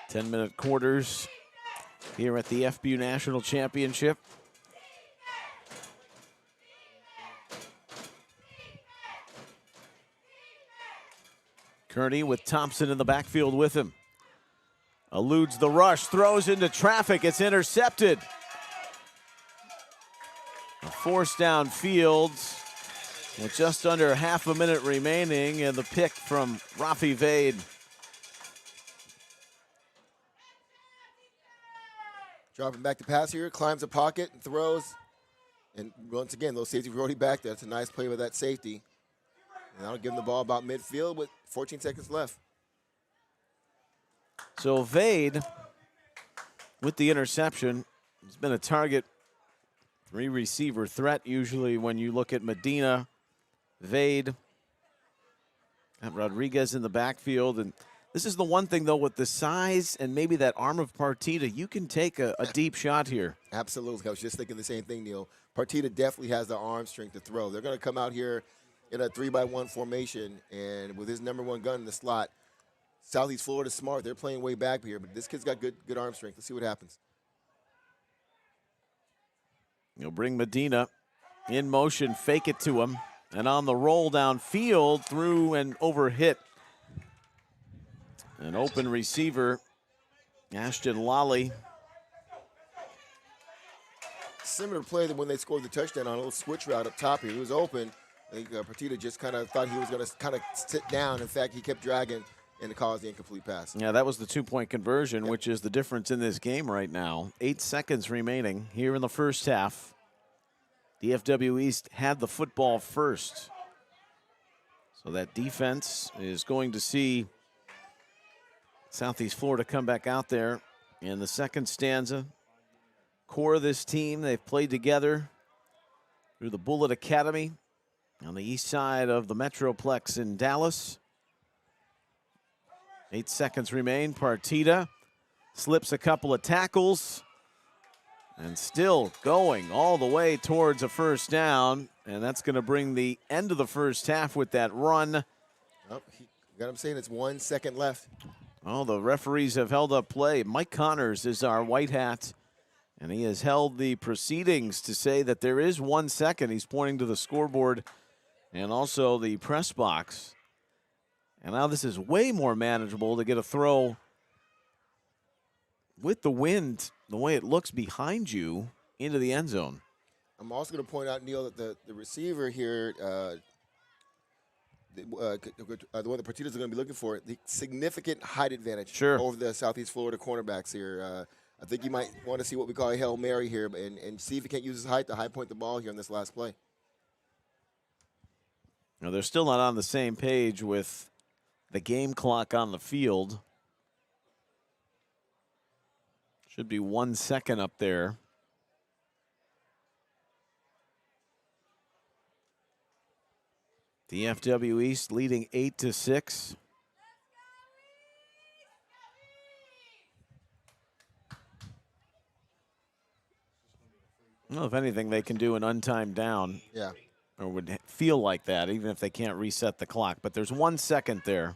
Ten-minute quarters here at the FBU National Championship. Kearney with Thompson in the backfield with him. Eludes the rush, throws into traffic, it's intercepted. A force downfield with just under half a minute remaining, and the pick from Rafi Vade. Dropping back to pass here, climbs the pocket and throws. And once again, those safeties were already back there. That's a nice play with that safety. And that'll give him the ball about midfield with 14 seconds left. So Vade with the interception. He's been a target 3-receiver threat usually when you look at Medina, Vade, got Rodriguez in the backfield. And this is the one thing, though, with the size and maybe that arm of Partita, you can take a deep shot here. Absolutely. I was just thinking the same thing, Neil. Partita definitely has the arm strength to throw. They're going to come out here in a 3-by-1 formation, and with his #1 gun in the slot, Southeast Florida's smart. They're playing way back here, but this kid's got good arm strength. Let's see what happens. He'll bring Medina in motion, fake it to him, and on the roll downfield, through and over hit. An open receiver, Ashton Lally. Similar play than when they scored the touchdown on a little switch route up top here. He was open. I think Partita just kind of thought he was going to kind of sit down. In fact, he kept dragging and it caused the incomplete pass. Yeah, that was the 2-point conversion, which is the difference in this game right now. 8 seconds remaining here in the first half. DFW East had the football first. So that defense is going to see Southeast Florida come back out there in the second stanza. Core of this team, they've played together through the Bullet Academy on the east side of the Metroplex in Dallas. 8 seconds remain. Partita slips a couple of tackles and still going all the way towards a first down. And that's going to bring the end of the first half with that run. Oh, you got him saying it's 1 second left. Oh, the referees have held up play. Mike Connors is our white hat, and he has held the proceedings to say that there is 1 second. He's pointing to the scoreboard and also the press box. And now this is way more manageable to get a throw with the wind, the way it looks behind you, into the end zone. I'm also going to point out, Neil, that the receiver here, the one the Partitas are going to be looking for, the significant height advantage over the Southeast Florida cornerbacks here. I think you might want to see what we call a Hail Mary here and see if he can't use his height to high point the ball here on this last play. Now, they're still not on the same page with the game clock on the field. Should be 1 second up there. The FBU East leading 8-6. Well, if anything, they can do an untimed down. Yeah. Or would feel like that, even if they can't reset the clock. But there's 1 second there.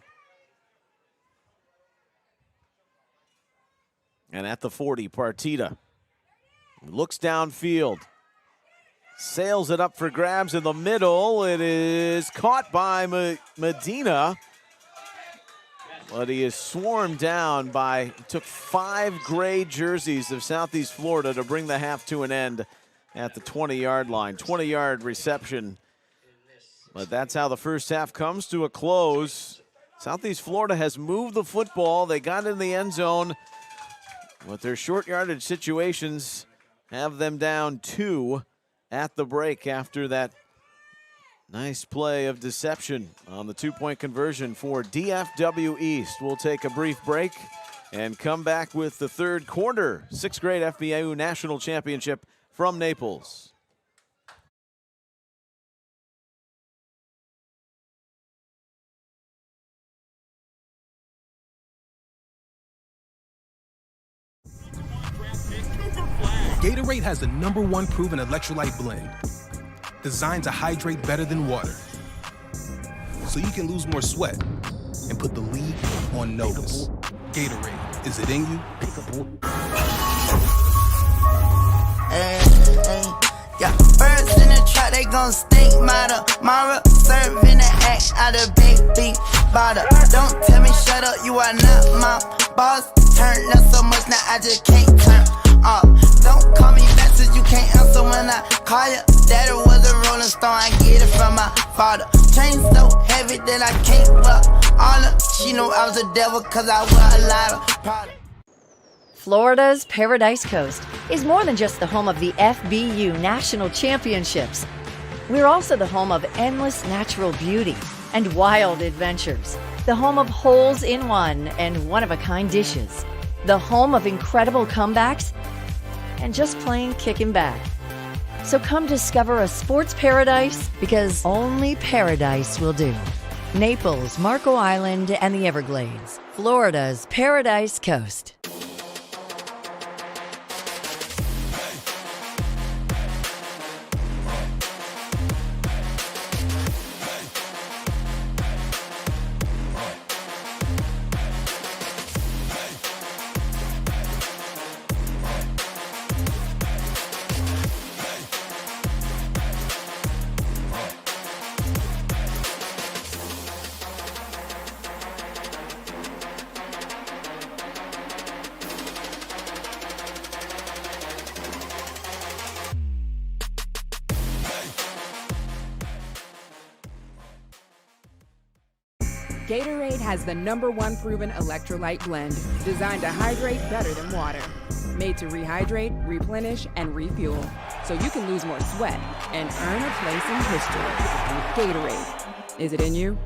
And at the 40, Partita looks downfield. Sails it up for grabs in the middle. It is caught by Medina. But he is swarmed down by, took 5 gray jerseys of Southeast Florida to bring the half to an end at the 20-yard line. 20-yard reception. But that's how the first half comes to a close. Southeast Florida has moved the football. They got in the end zone. But their short yardage situations have them down 2 at the break after that nice play of deception on the 2-point conversion for DFW East. We'll take a brief break and come back with the third quarter 6th grade FBU National Championship from Naples. Gatorade has the #1 proven electrolyte blend, designed to hydrate better than water, so you can lose more sweat and put the league on notice. Gatorade, is it in you? Yeah, birds in the trap, they gon' stink, mother. Mara serving the act out of big beef bottle. Don't tell me shut up, you are not my boss. Turn up so much now I just can't turn off. Don't call me back since you can't answer when I call you. Daddy was a rolling stone, I get it from my father. Chain so heavy that I can't fuck all her. She knew I was a devil cause I wear a lot of product. Florida's Paradise Coast is more than just the home of the FBU National Championships. We're also the home of endless natural beauty and wild adventures, the home of holes-in-one and one-of-a-kind dishes, the home of incredible comebacks, and just plain kicking back. So come discover a sports paradise, because only paradise will do. Naples, Marco Island, and the Everglades, Florida's Paradise Coast. Gatorade has the #1 proven electrolyte blend, designed to hydrate better than water. Made to rehydrate, replenish, and refuel, so you can lose more sweat and earn a place in history with Gatorade. Is it in you?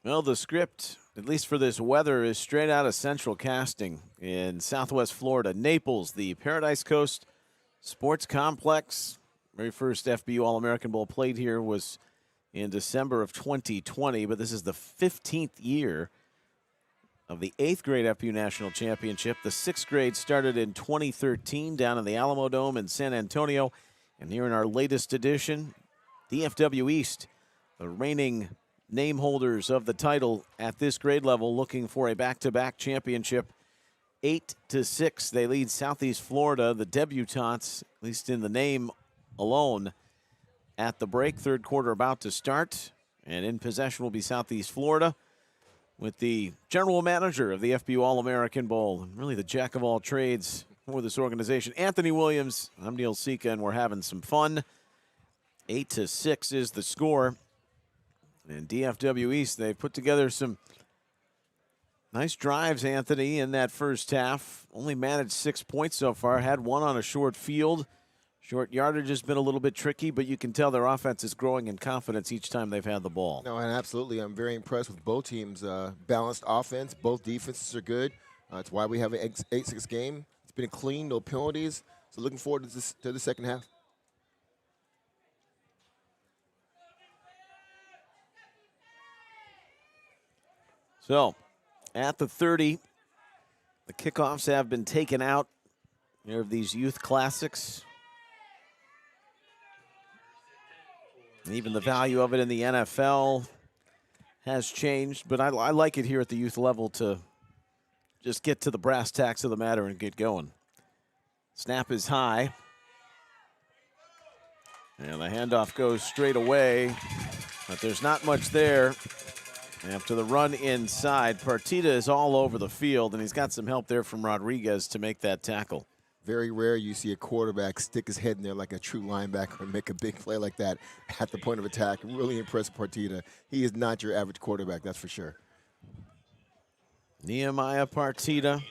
Well, the script, at least for this weather, is straight out of Central Casting in Southwest Florida. Naples, the Paradise Coast Sports Complex. Very first FBU All-American Bowl played here was in December of 2020, but this is the 15th year of the 8th grade FBU National Championship. The 6th grade started in 2013 down in the Alamo Dome in San Antonio. And here in our latest edition, DFW East, the reigning name holders of the title at this grade level, looking for a back-to-back championship. 8-6, they lead Southeast Florida, the debutantes, at least in the name alone, at the break. Third quarter about to start, and in possession will be Southeast Florida with the general manager of the FBU All-American Bowl, and really the jack of all trades for this organization, Anthony Williams. I'm Neil Sika, and we're having some fun. 8-6 is the score. And DFW East, they've put together some Nice drives, Anthony, in that first half. Only managed 6 points so far. Had one on a short field. Short yardage has been a little bit tricky, but you can tell their offense is growing in confidence each time they've had the ball. No, and absolutely. I'm very impressed with both teams. Balanced offense. Both defenses are good. That's why we have an 8-6 game. It's been clean, no penalties. So looking forward to the second half. So, at the 30, the kickoffs have been taken out. Here of these youth classics. And even the value of it in the NFL has changed, but I like it here at the youth level to just get to the brass tacks of the matter and get going. Snap is high. And the handoff goes straight away, but there's not much there. After the run inside, Partita is all over the field, and he's got some help there from Rodriguez to make that tackle. Very rare you see a quarterback stick his head in there like a true linebacker and make a big play like that at the point of attack. Really impressive, Partita. He is not your average quarterback, that's for sure. Nehemiah Partita.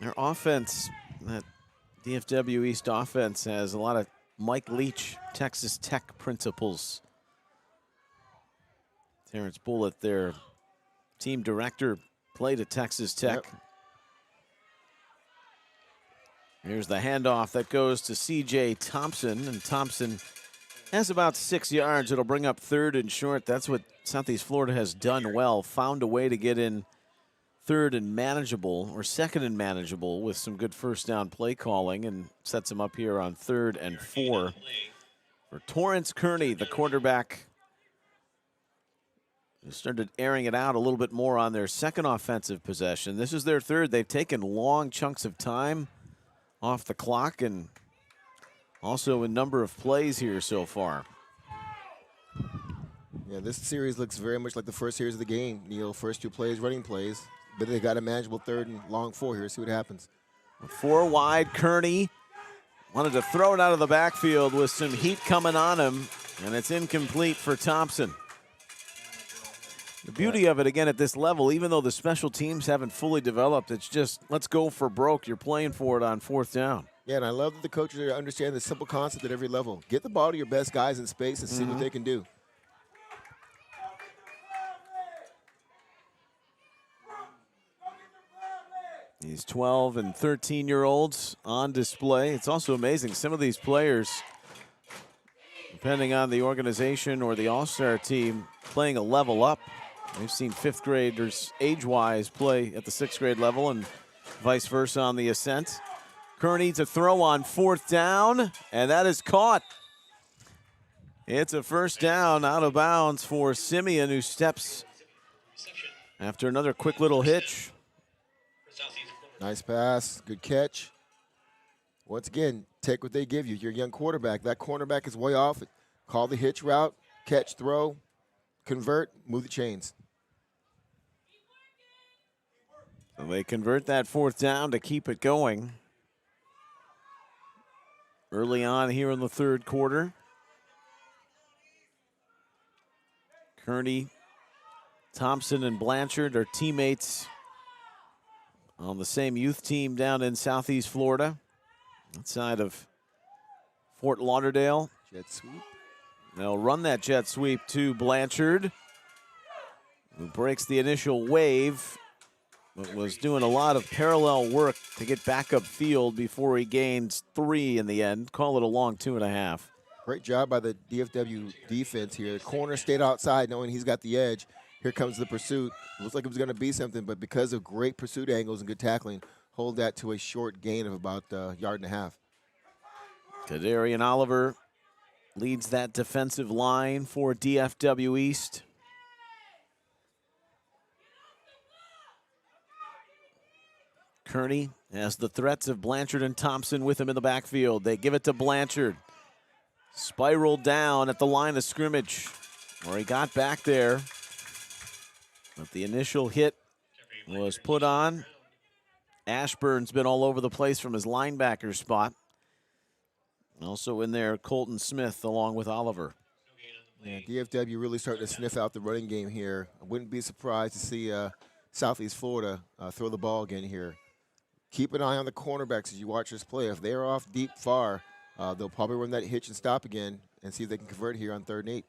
Their offense, that DFW East offense, has a lot of Mike Leach, Texas Tech principles. Terrence Bullitt, their team director, played at Texas Tech. Yep. Here's the handoff that goes to C.J. Thompson, and Thompson has about 6 yards. It'll bring up third and short. That's what Southeast Florida has done well, found a way to get in third and manageable, or second and manageable, with some good first down play calling, and sets them up here on 3rd and 4. For Torrance Kearney, the quarterback, who started airing it out a little bit more on their second offensive possession. This is their third. They've taken long chunks of time off the clock, and also a number of plays here so far. Yeah, this series looks very much like the first series of the game. Neil, first 2 plays, running plays, but they got a manageable 3rd and long 4 here. See what happens. 4 wide, Kearney wanted to throw it out of the backfield with some heat coming on him, and it's incomplete for Thompson. The beauty of it, again, at this level, even though the special teams haven't fully developed, it's just, let's go for broke. You're playing for it on 4th down. Yeah, and I love that the coaches understand the simple concept at every level. Get the ball to your best guys in space and see what they can do. These 12 and 13-year-olds on display. It's also amazing. Some of these players, depending on the organization or the all-star team, playing a level up. We've seen 5th graders age-wise play at the 6th grade level and vice versa on the ascent. Kearney to throw on 4th down, and that is caught. It's a first down out of bounds for Simeon, who steps after another quick little hitch. Nice pass, good catch. Once again, take what they give you. You're a young quarterback. That cornerback is way off. Call the hitch route, catch, throw, convert, move the chains. So they convert that 4th down to keep it going. Early on here in the 3rd quarter. Kearney, Thompson, and Blanchard are teammates on the same youth team down in Southeast Florida, outside of Fort Lauderdale. Jet sweep. They'll run that jet sweep to Blanchard, who breaks the initial wave, but was doing a lot of parallel work to get back up field before he gains 3 in the end. Call it a long 2.5. Great job by the DFW defense here. Corner stayed outside knowing he's got the edge. Here comes the pursuit. Looks like it was going to be something, but because of great pursuit angles and good tackling, hold that to a short gain of about a yard and a half. Kadarian Oliver leads that defensive line for DFW East. Kearney has the threats of Blanchard and Thompson with him in the backfield. They give it to Blanchard. Spiraled down at the line of scrimmage, where he got back there. But the initial hit was put on. Ashburn's been all over the place from his linebacker spot. Also in there, Colton Smith along with Oliver. Yeah, DFW really starting to sniff out the running game here. I wouldn't be surprised to see Southeast Florida throw the ball again here. Keep an eye on the cornerbacks as you watch this play. If they're off deep far, they'll probably run that hitch and stop again and see if they can convert here on 3rd and 8.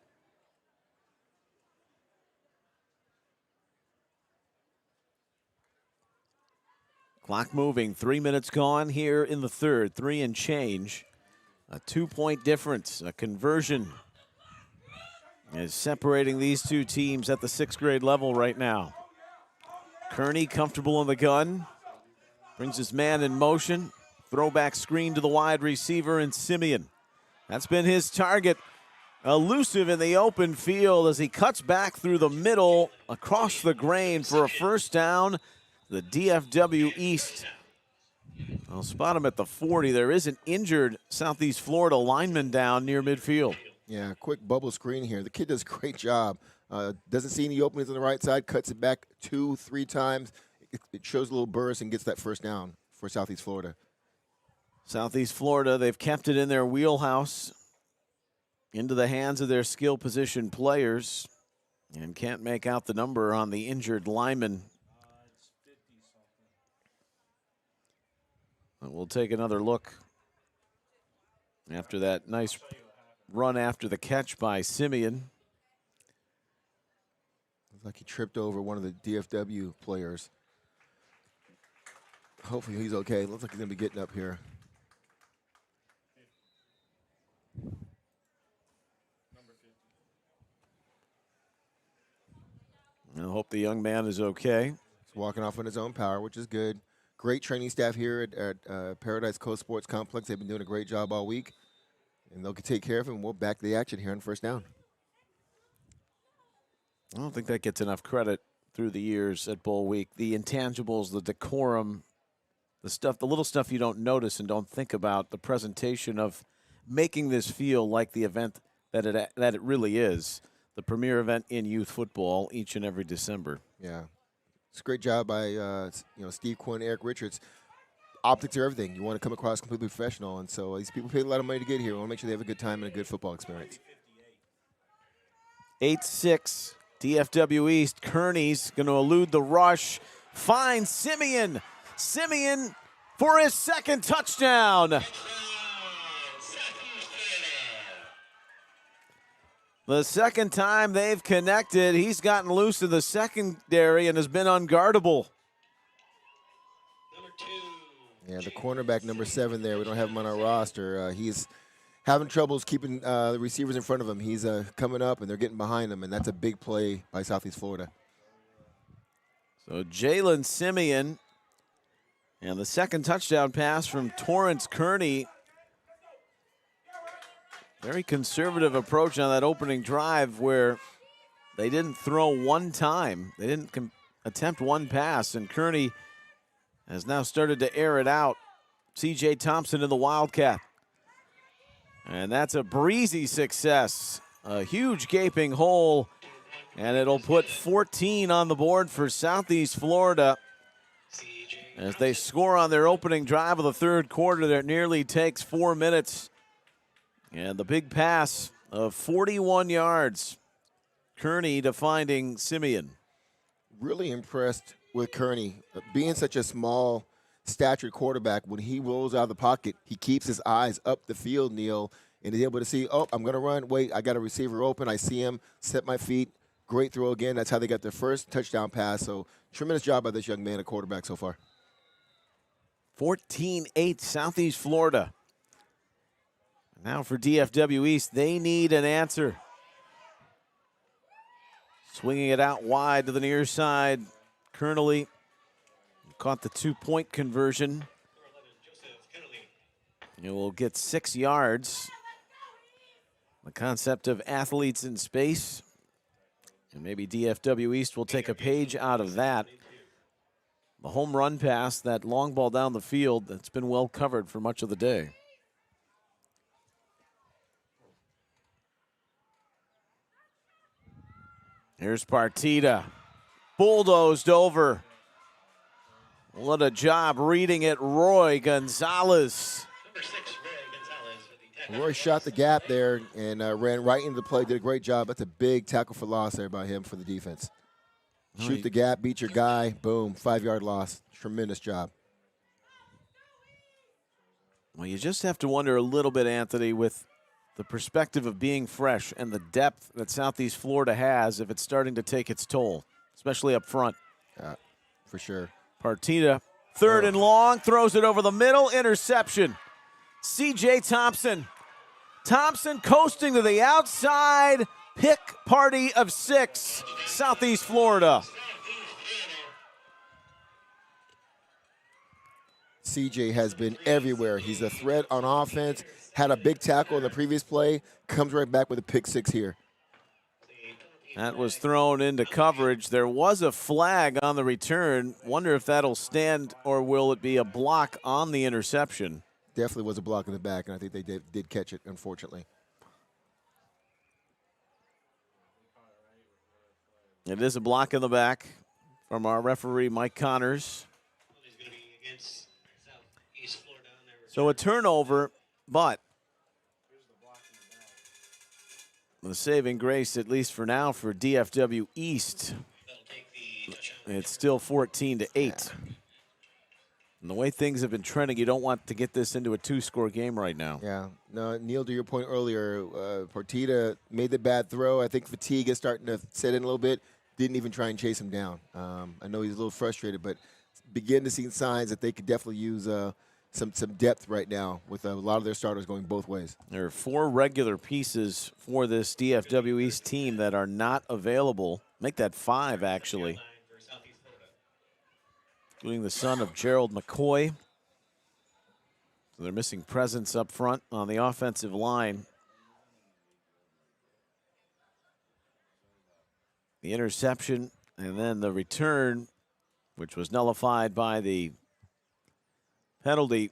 Clock moving, 3 minutes gone here in the 3rd, 3 and change. A 2-point difference, a conversion is separating these two teams at the 6th grade level right now. Kearney comfortable in the gun, brings his man in motion, throwback screen to the wide receiver and Simeon. That's been his target. Elusive in the open field as he cuts back through the middle across the grain for a first down. The DFW East. I'll spot him at the 40. There is an injured Southeast Florida lineman down near midfield. Yeah, quick bubble screen here. The kid does a great job. Doesn't see any openings on the right side, cuts it back 2-3 times. It shows a little burst and gets that first down for Southeast Florida. Southeast Florida, they've kept it in their wheelhouse into the hands of their skill position players and can't make out the number on the injured lineman. We'll take another look after that nice run after the catch by Simeon. Looks like he tripped over one of the DFW players. Hopefully he's okay. Looks like he's going to be getting up here. I hope the young man is okay. He's walking off on his own power, which is good. Great training staff here at Paradise Coast Sports Complex. They've been doing a great job all week, and they'll take care of him. We'll back the action here on first down. I don't think that gets enough credit through the years at Bowl Week. The intangibles, the decorum, the stuff, the little stuff you don't notice and don't think about, the presentation of making this feel like the event that it really is, the premier event in youth football each and every December. Yeah. It's a great job by Steve Quinn, Eric Richards. Optics are everything. You want to come across completely professional, and so these people pay a lot of money to get here. We want to make sure they have a good time and a good football experience. 8-6, DFW East. Kearney's going to elude the rush. Finds Simeon. Simeon for his 2nd touchdown. The 2nd time they've connected, he's gotten loose in the secondary and has been unguardable. Yeah, the cornerback number 7 there, we don't have him on our roster. He's having troubles keeping the receivers in front of him. He's coming up, and they're getting behind him, and that's a big play by Southeast Florida. So Jalen Simeon, and the 2nd touchdown pass from Torrance Kearney. Very conservative approach on that opening drive where they didn't throw one time. They didn't attempt one pass, and Kearney has now started to air it out. C.J. Thompson in the Wildcat. And that's a breezy success. A huge gaping hole, and it'll put 14 on the board for Southeast Florida as they score on their opening drive of the 3rd quarter that nearly takes 4 minutes. And the big pass of 41 yards. Kearney to finding Simeon. Really impressed with Kearney. Being such a small statured quarterback, when he rolls out of the pocket, he keeps his eyes up the field, Neil, and is able to see, oh, I'm going to run. Wait, I got a receiver open. I see him, set my feet. Great throw again. That's how they got their first touchdown pass. So tremendous job by this young man at quarterback so far. 14-8 Southeast Florida. Now for DFW East, they need an answer. Swinging it out wide to the near side. Kearney caught the 2-point conversion. It will get 6 yards. The concept of athletes in space. And maybe DFW East will take a page out of that. The home run pass, that long ball down the field, that's been well covered for much of the day. Here's Partita, bulldozed over. What a job reading it, Roy Gonzalez. Number 6, Ray Gonzalez with the Roy shot the gap there and ran right into the play. Did a great job. That's a big tackle for loss there by him for the defense. Shoot the gap, beat your guy, boom, 5-yard loss. Tremendous job. Well, you just have to wonder a little bit, Anthony, with the perspective of being fresh and the depth that Southeast Florida has, if it's starting to take its toll, especially up front. For sure. Partita, third and long, throws it over the middle, interception. C.J. Thompson. Thompson coasting to the outside, pick party of 6, Southeast Florida. CJ has been everywhere. He's a threat on offense. Had a big tackle in the previous play. Comes right back with a pick 6 here. That was thrown into coverage. There was a flag on the return. Wonder if that'll stand or will it be a block on the interception. Definitely was a block in the back, and I think they did catch it, unfortunately. It is a block in the back from our referee, Mike Connors. So a turnover, but the saving grace, at least for now, for DFW East. It's still 14-8. And the way things have been trending, you don't want to get this into a 2-score game right now. Yeah. No, Neil, to your point earlier, Partita made the bad throw. I think fatigue is starting to set in a little bit. Didn't even try and chase him down. I know he's a little frustrated, but begin to see signs that they could definitely use some depth right now with a lot of their starters going both ways. There are 4 regular pieces for this DFW East team that are not available. Make that 5, actually. Including the son of Gerald McCoy. So they're missing presence up front on the offensive line. The interception and then the return, which was nullified by the penalty.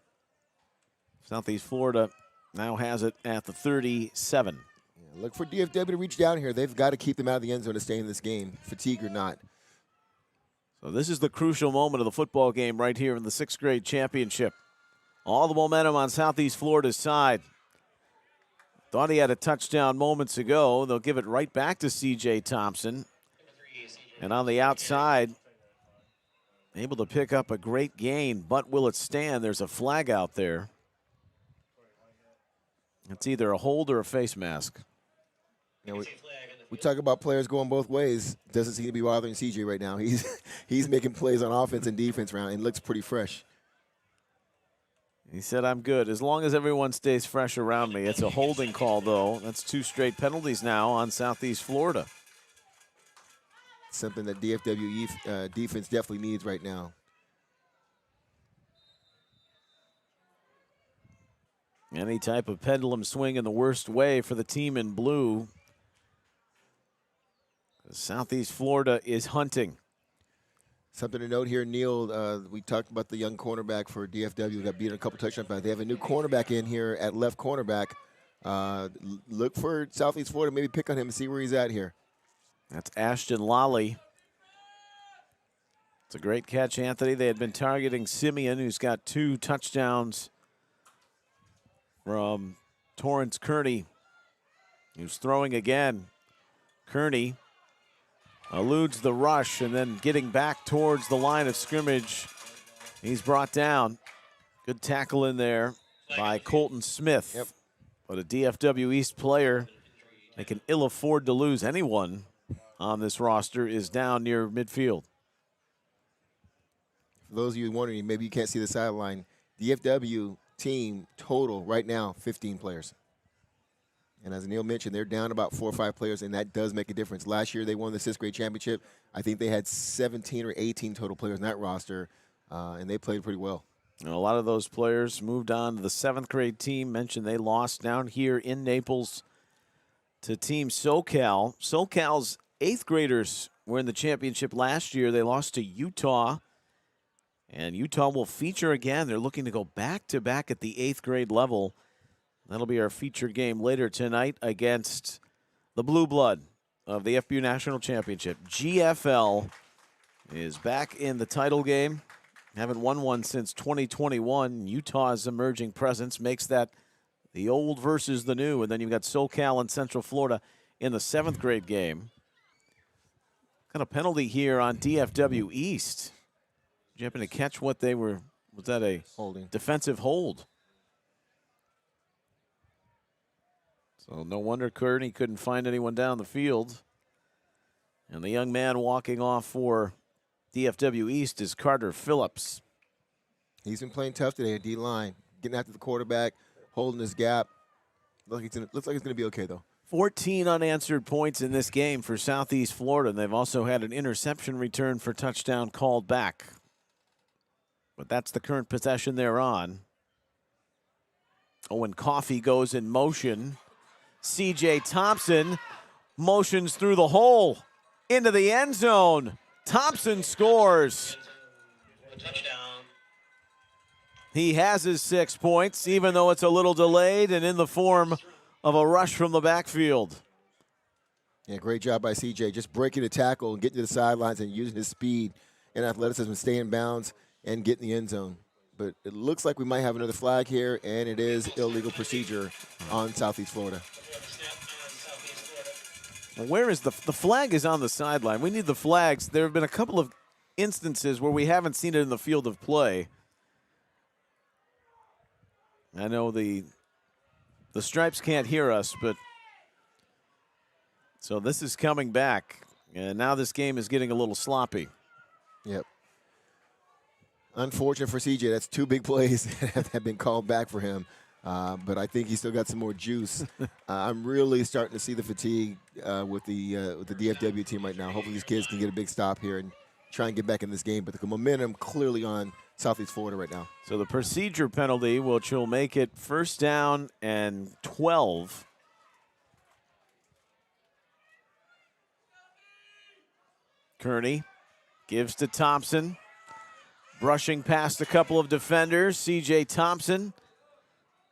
Southeast Florida now has it at the 37. Yeah, look for DFW to reach down here. They've got to keep them out of the end zone to stay in this game, fatigue or not. So this is the crucial moment of the football game right here in the 6th grade championship. All the momentum on Southeast Florida's side. Thought he had a touchdown moments ago. They'll give it right back to C.J. Thompson. And on the outside, able to pick up a great gain, but will it stand? There's a flag out there. It's either a hold or a face mask. You know, we talk about players going both ways. Doesn't seem to be bothering CJ right now. He's making plays on offense and defense around and looks pretty fresh. He said, I'm good. As long as everyone stays fresh around me. It's a holding call, though. That's 2 straight penalties now on Southeast Florida. Something that DFW defense definitely needs right now. Any type of pendulum swing in the worst way for the team in blue. Southeast Florida is hunting. Something to note here, Neil, we talked about the young cornerback for DFW that beat a couple touchdowns, but they have a new cornerback in here at left cornerback. Look for Southeast Florida, maybe pick on him and see where he's at here. That's Ashton Lally. It's a great catch, Anthony. They had been targeting Simeon, who's got 2 touchdowns from Torrance Kearney, who's throwing again. Kearney eludes the rush and then getting back towards the line of scrimmage. He's brought down. Good tackle in there by Colton Smith. Yep. But a DFW East player, they can ill afford to lose. Anyone on this roster is down near midfield. For those of you wondering, maybe you can't see the sideline, DFW team total right now, 15 players. And as Neil mentioned, they're down about 4 or 5 players, and that does make a difference. Last year, they won the 6th grade championship. I think they had 17 or 18 total players in that roster, and they played pretty well. And a lot of those players moved on to the 7th grade team. Mentioned they lost down here in Naples to Team SoCal. SoCal's 8th graders were in the championship last year. They lost to Utah. And Utah will feature again. They're looking to go back-to-back at the 8th grade level. That'll be our feature game later tonight against the Blue Blood of the FBU National Championship. GFL is back in the title game. Haven't won one since 2021. Utah's emerging presence makes that The old versus the new, and then you've got SoCal and Central Florida in the 7th grade game. Got a penalty here on DFW East. Did you happen to catch what they were? Was that a Holding. defensive hold? So no wonder Kearney couldn't find anyone down the field. And the young man walking off for DFW East is Carter Phillips. He's been playing tough today at D-line, getting after the quarterback, holding his gap. Looks like it's going to be okay, though. 14 unanswered points in this game for Southeast Florida. And they've also had an interception return for touchdown called back. But that's the current possession they're on. Owen Coffey goes in motion. C.J. Thompson motions through the hole into the end zone. Thompson scores. Touchdown. He has his 6 points, even though it's a little delayed and in the form of a rush from the backfield. Yeah, great job by C.J. just breaking the tackle and getting to the sidelines and using his speed and athleticism to stay in bounds and get in the end zone. But it looks like we might have another flag here, and it is illegal procedure on Southeast Florida. Well, where is the flag is on the sideline. We need the flags. There have been a couple of instances where we haven't seen it in the field of play. I know the Stripes can't hear us, but so this is coming back, and now this game is getting a little sloppy. Yep. Unfortunate for CJ. That's 2 big plays that have been called back for him. But I think he's still got some more juice. I'm really starting to see the fatigue with the DFW team right now. Hopefully these kids can get a big stop here and try and get back in this game. But the momentum clearly on Southeast Florida right now. So the procedure penalty, which will make it 1st down and 12. Kearney gives to Thompson. Brushing past a couple of defenders. C.J. Thompson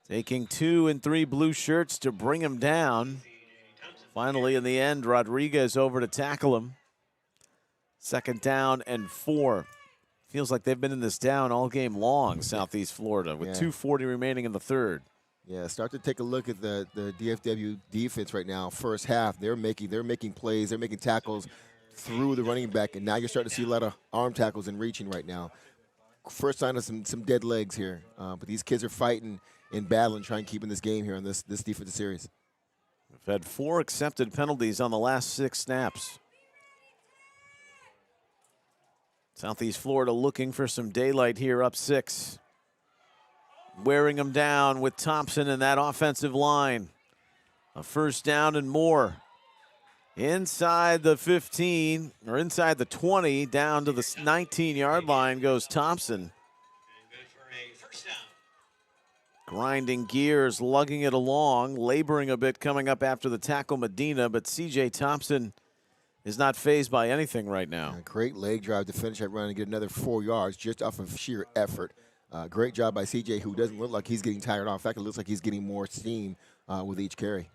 taking 2 and 3 blue shirts to bring him down. Finally, in the end, Rodriguez over to tackle him. 2nd down and 4. Feels like they've been in this down all game long, Southeast Florida, with 2:40 remaining in the 3rd. Yeah, start to take a look at the DFW defense right now. First half, they're making plays, they're making tackles through the running back, and now you're starting to see a lot of arm tackles and reaching right now. First sign of some dead legs here, but these kids are fighting and battling, trying to keep in this game here on this defensive series. We've had 4 accepted penalties on the last 6 snaps. Southeast Florida looking for some daylight here, up 6. Wearing them down with Thompson and that offensive line. A 1st down and more. Inside the 15, or inside the 20, down to the 19-yard line goes Thompson. And good for a 1st down. Grinding gears, lugging it along, laboring a bit coming up after the tackle Medina, but C.J. Thompson is not fazed by anything right now. A great leg drive to finish that run and get another 4 yards just off of sheer effort. Great job by C.J., who doesn't look like he's getting tired off. In fact, it looks like he's getting more steam with each carry.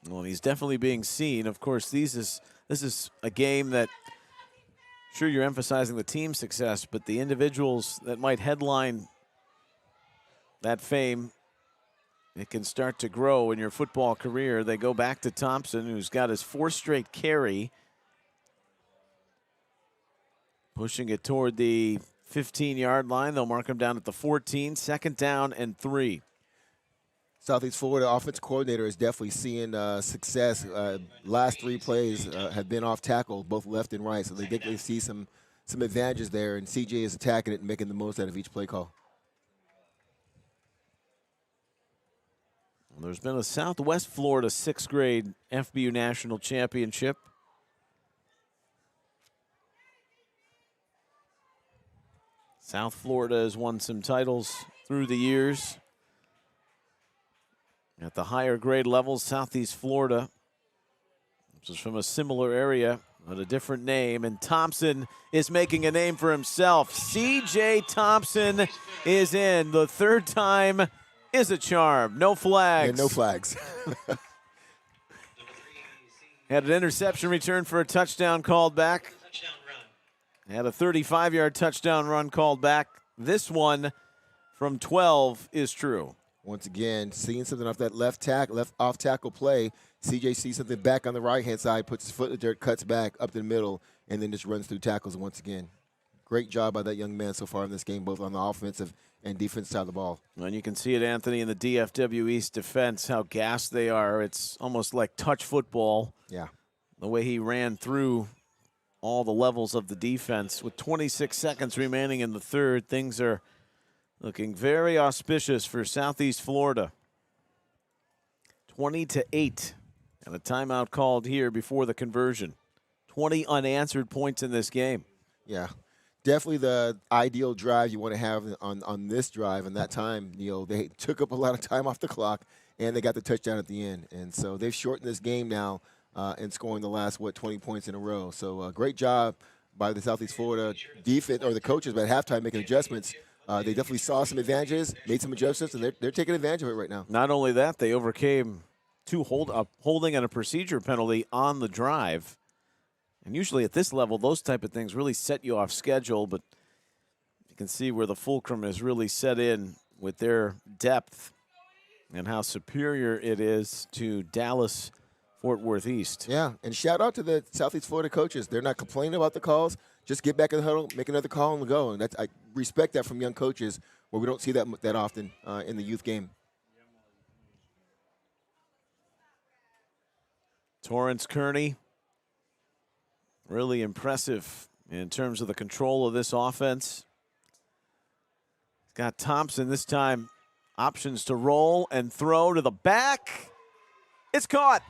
Well, he's definitely being seen. Of course, this is a game that, sure, you're emphasizing the team success, but the individuals that might headline that fame, it can start to grow in your football career. They go back to Thompson, who's got his 4th straight carry. Pushing it toward the 15-yard line. They'll mark him down at the 14, 2nd down and 3. Southeast Florida offense coordinator is definitely seeing success. Last 3 plays have been off tackle, both left and right, so they think they see some advantages there, and CJ is attacking it and making the most out of each play call. Well, there's been a Southwest Florida 6th grade FBU National Championship. South Florida has won some titles through the years. At the higher grade levels, Southeast Florida, which is from a similar area, but a different name, and Thompson is making a name for himself. C.J. Thompson is in. The 3rd time is a charm. No flags. Yeah, no flags. Had an interception return for a touchdown called back. Touchdown run. Had a 35-yard touchdown run called back. this one from 12 is true. Once again, seeing something off that left off tackle play. CJ sees something back on the right-hand side, puts his foot in the dirt, cuts back up the middle, and then just runs through tackles once again. Great job by that young man so far in this game, both on the offensive and defense side of the ball. And you can see it, Anthony, in the DFW East defense, how gassed they are. It's almost like touch football. Yeah. The way he ran through all the levels of the defense. With 26 seconds remaining in the third, things are looking very auspicious for Southeast Florida. 20-8, and a timeout called here before the conversion. 20 unanswered points in this game. Yeah. Definitely the ideal drive you want to have on this drive and that time. They took up a lot of time off the clock, and they got the touchdown at the end. And so they've shortened this game now and scoring the last, 20 points in a row. So great job by the Southeast Florida defense, or the coaches, but at halftime making adjustments. They definitely saw some advantages, made some adjustments, and they're taking advantage of it right now. Not only that, they overcame two holding and a procedure penalty on the drive. And usually at this level, those type of things really set you off schedule, but you can see where the fulcrum is really set in with their depth and how superior it is to Dallas Fort Worth East. Yeah, and shout out to the Southeast Florida coaches. They're not complaining about the calls. Just get back in the huddle, make another call, and go. And I respect that from young coaches, where we don't see that often in the youth game. Torrance Kearney, really impressive in terms of the control of this offense. He's got Thompson this time, options to roll and throw to the back. It's caught.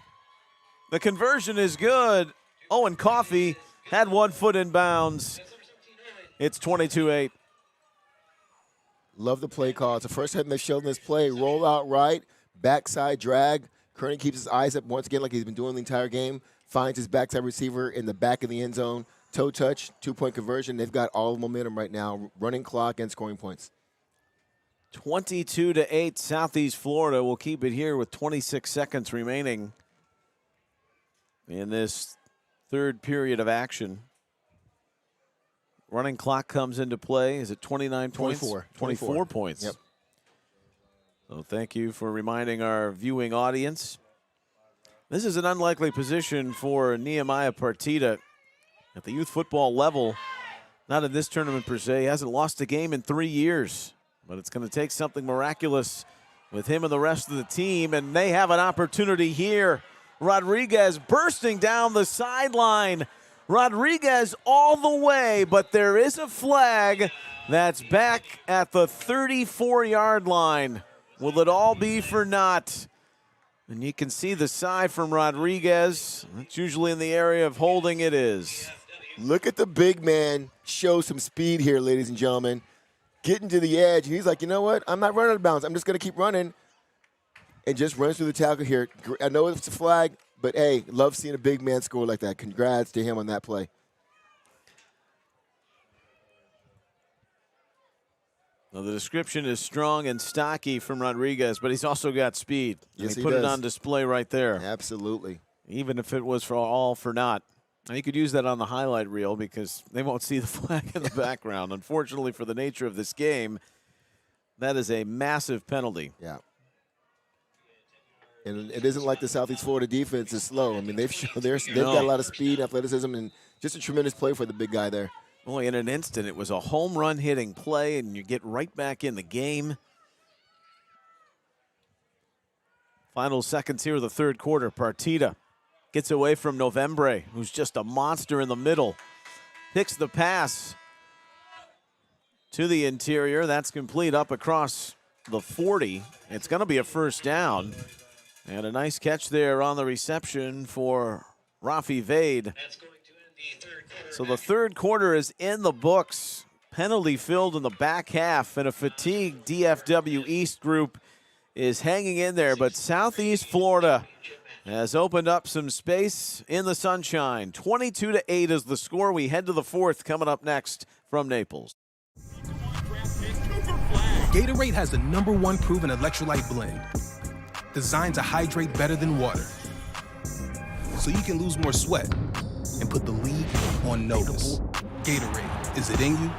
The conversion is good. Owen Coffey had 1 foot in bounds. It's 22-8. Love the play call. It's the first time they've shown this play. Roll out right, backside drag. Kearney keeps his eyes up once again like he's been doing the entire game. Finds his backside receiver in the back of the end zone. Toe touch, 2-point conversion. They've got all the momentum right now, running clock and scoring points. 22-8, Southeast Florida will keep it here with 26 seconds remaining in this third period of action. Running clock comes into play. Is it 29 points? 24 points. Yep. So thank you for reminding our viewing audience. This is an unlikely position for Nehemiah Partita at the youth football level. Not in this tournament per se. He hasn't lost a game in 3 years. But it's going to take something miraculous with him and the rest of the team. And they have an opportunity here. Rodriguez bursting down the sideline. Rodriguez all the way, but there is a flag that's back at the 34-yard line. Will it all be for naught? And you can see the sigh from Rodriguez. That's usually in the area of holding. It is. Look at the big man show some speed here, ladies and gentlemen. Getting to the edge. He's like, you know what? I'm not running out of bounds. I'm just going to keep running. And just runs through the tackle here. I know it's a flag, but, hey, love seeing a big man score like that. Congrats to him on that play. Well, the description is strong and stocky from Rodriguez, but he's also got speed. And Yes, he he put it does. on display right there. Absolutely. Even if it was for all for naught. And you could use that on the highlight reel because they won't see the flag in the background. Unfortunately, for the nature of this game, that is a massive penalty. Yeah. And it isn't like the Southeast Florida defense is slow. I mean, they've got a lot of speed, athleticism, and just a tremendous play for the big guy there. Boy, in an instant, it was a home run hitting play, and you get right back in the game. Final seconds here of the third quarter. Partita gets away from Novembre, who's just a monster in the middle. Picks the pass to the interior. That's complete up across the 40. It's going to be a first down. And a nice catch there on the reception for Rafi Vade. That's going to end the third quarter. So the third quarter is in the books. Penalty filled in the back half, and a fatigued DFW East group is hanging in there. But Southeast Florida has opened up some space in the sunshine. 22-8 is the score. We head to the fourth coming up next from Naples. Gatorade has the #1 proven electrolyte blend, designed to hydrate better than water, so you can lose more sweat and put the league on notice. Gatorade, is it in you?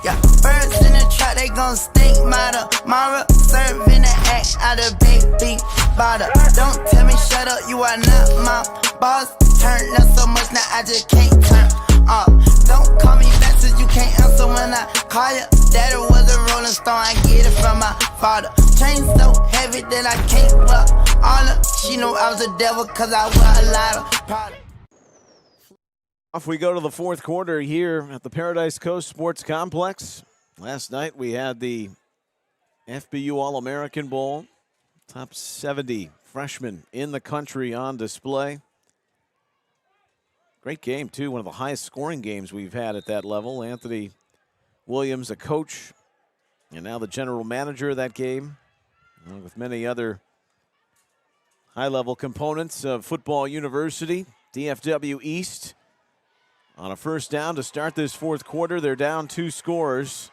Yeah, birds in the trap, they gon' stink. Mother, Mara, serving the act out of baby bottle. Don't tell me shut up, you are not my boss. Turn up so much, now I just can't turn up. Don't call me back since you can't answer when I call you. Daddy was a rolling stone, I get it from my father. Chain so heavy that I can't walk all up. She knew I was a devil cause I wear a lot of product. Off we go to the fourth quarter here at the Paradise Coast Sports Complex. Last night we had the FBU All-American Bowl. Top 70 freshmen in the country on display. Great game, too. One of the highest scoring games we've had at that level. Anthony Williams, a coach, and now the general manager of that game, along with many other high-level components of Football University. DFW East on a first down to start this fourth quarter. They're down 2 scores.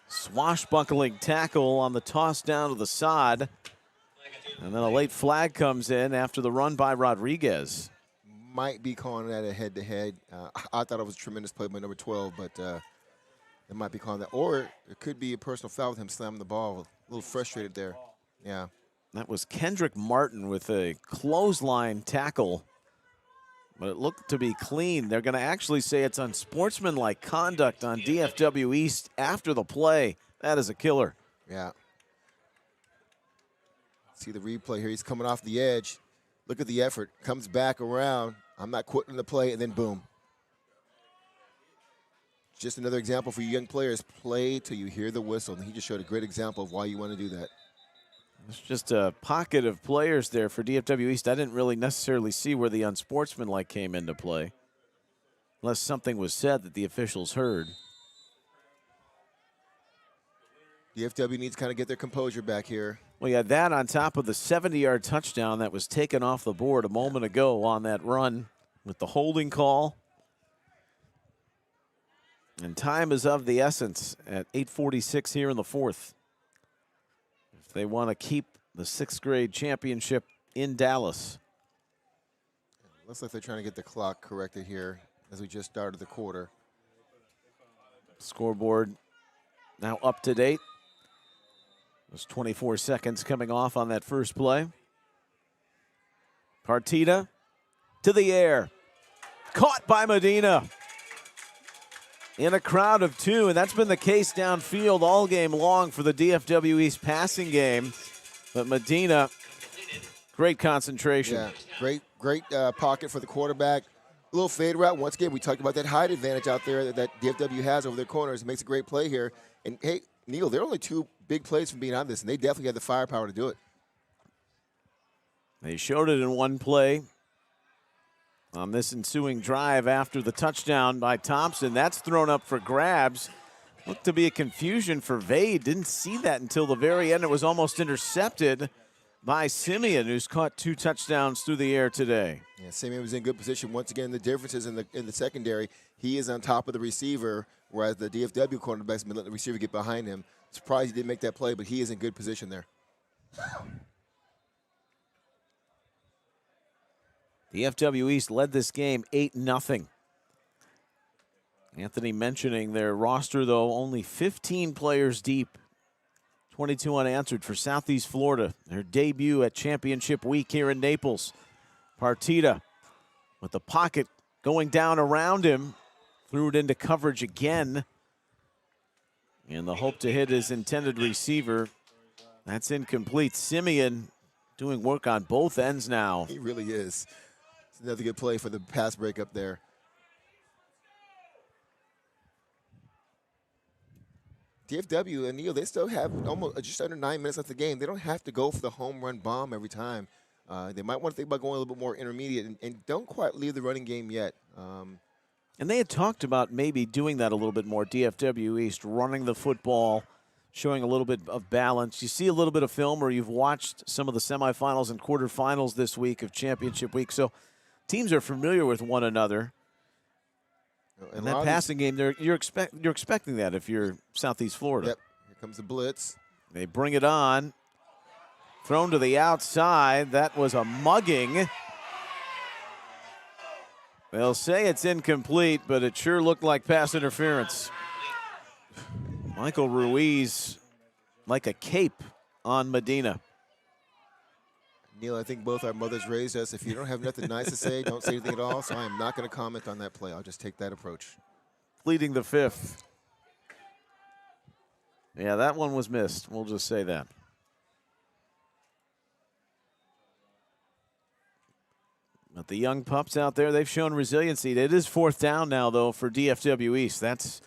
Swashbuckling tackle on the toss down to the side. And then a late flag comes in after the run by Rodriguez. Might be calling that a head-to-head. I thought it was a tremendous play by number 12, but they might be calling that. Or it could be a personal foul with him slamming the ball. A little frustrated there. Yeah. That was Kendrick Martin with a clothesline tackle. But it looked to be clean. They're going to actually say it's unsportsmanlike conduct on DFW East after the play. That is a killer. Yeah. See the replay here. He's coming off the edge. Look at the effort. Comes back around. I'm not quitting the play, and then boom. Just another example for you young players. Play till you hear the whistle. And he just showed a great example of why you want to do that. It's just a pocket of players there for DFW East. I didn't really necessarily see where the unsportsmanlike came into play, unless something was said that the officials heard. DFW needs to kind of get their composure back here. Well, yeah, that on top of the 70-yard touchdown that was taken off the board a moment ago on that run with the holding call. And time is of the essence at 8:46 here in the fourth. If they want to keep the 6th grade championship in Dallas. Looks like they're trying to get the clock corrected here as we just started the quarter. Scoreboard now up to date. There's 24 seconds coming off on that first play. Partita to the air. Caught by Medina. In a crowd of 2, and that's been the case downfield all game long for the DFW East passing game. But Medina, great concentration. Yeah, great pocket for the quarterback. A little fade route. Once again, we talked about that height advantage out there that DFW has over their corners. It makes a great play here. And, hey, Neil, they're only 2 big plays from being on this, and they definitely have the firepower to do it. They showed it in one play on this ensuing drive after the touchdown by Thompson. That's thrown up for grabs. Looked to be a confusion for Vade. Didn't see that until the very end. It was almost intercepted by Simeon, who's caught 2 touchdowns through the air today. Yeah, Simeon was in good position. Once again, the differences in the secondary. He is on top of the receiver, whereas the DFW cornerback's been letting the receiver get behind him. Surprised he didn't make that play, but he is in good position there. The FW East led this game 8-0. Anthony mentioning their roster, though, only 15 players deep. 22 unanswered for Southeast Florida. Their debut at championship week here in Naples. Partita with the pocket going down around him. Threw it into coverage again. And the hope to hit his intended receiver. That's incomplete. Simeon doing work on both ends now. He really is. It's another good play for the pass breakup there. DFW and Neil, they still have almost just under 9 minutes left of the game. They don't have to go for the home run bomb every time. They might want to think about going a little bit more intermediate and don't quite leave the running game yet. And they had talked about maybe doing that a little bit more, DFW East, running the football, showing a little bit of balance. You see a little bit of film or you've watched some of the semifinals and quarterfinals this week of championship week. So teams are familiar with one another. And that passing game, you're expecting that if you're Southeast Florida. Yep, here comes the blitz. They bring it on. Thrown to the outside. That was a mugging. They'll say it's incomplete, but it sure looked like pass interference. Michael Ruiz like a cape on Medina. Neil, I think both our mothers raised us. If you don't have nothing nice to say, don't say anything at all. So I am not going to comment on that play. I'll just take that approach. Leading the 5th. Yeah, that one was missed. We'll just say that. But the young pups out there, they've shown resiliency. It is 4th down now, though, for DFW East. That's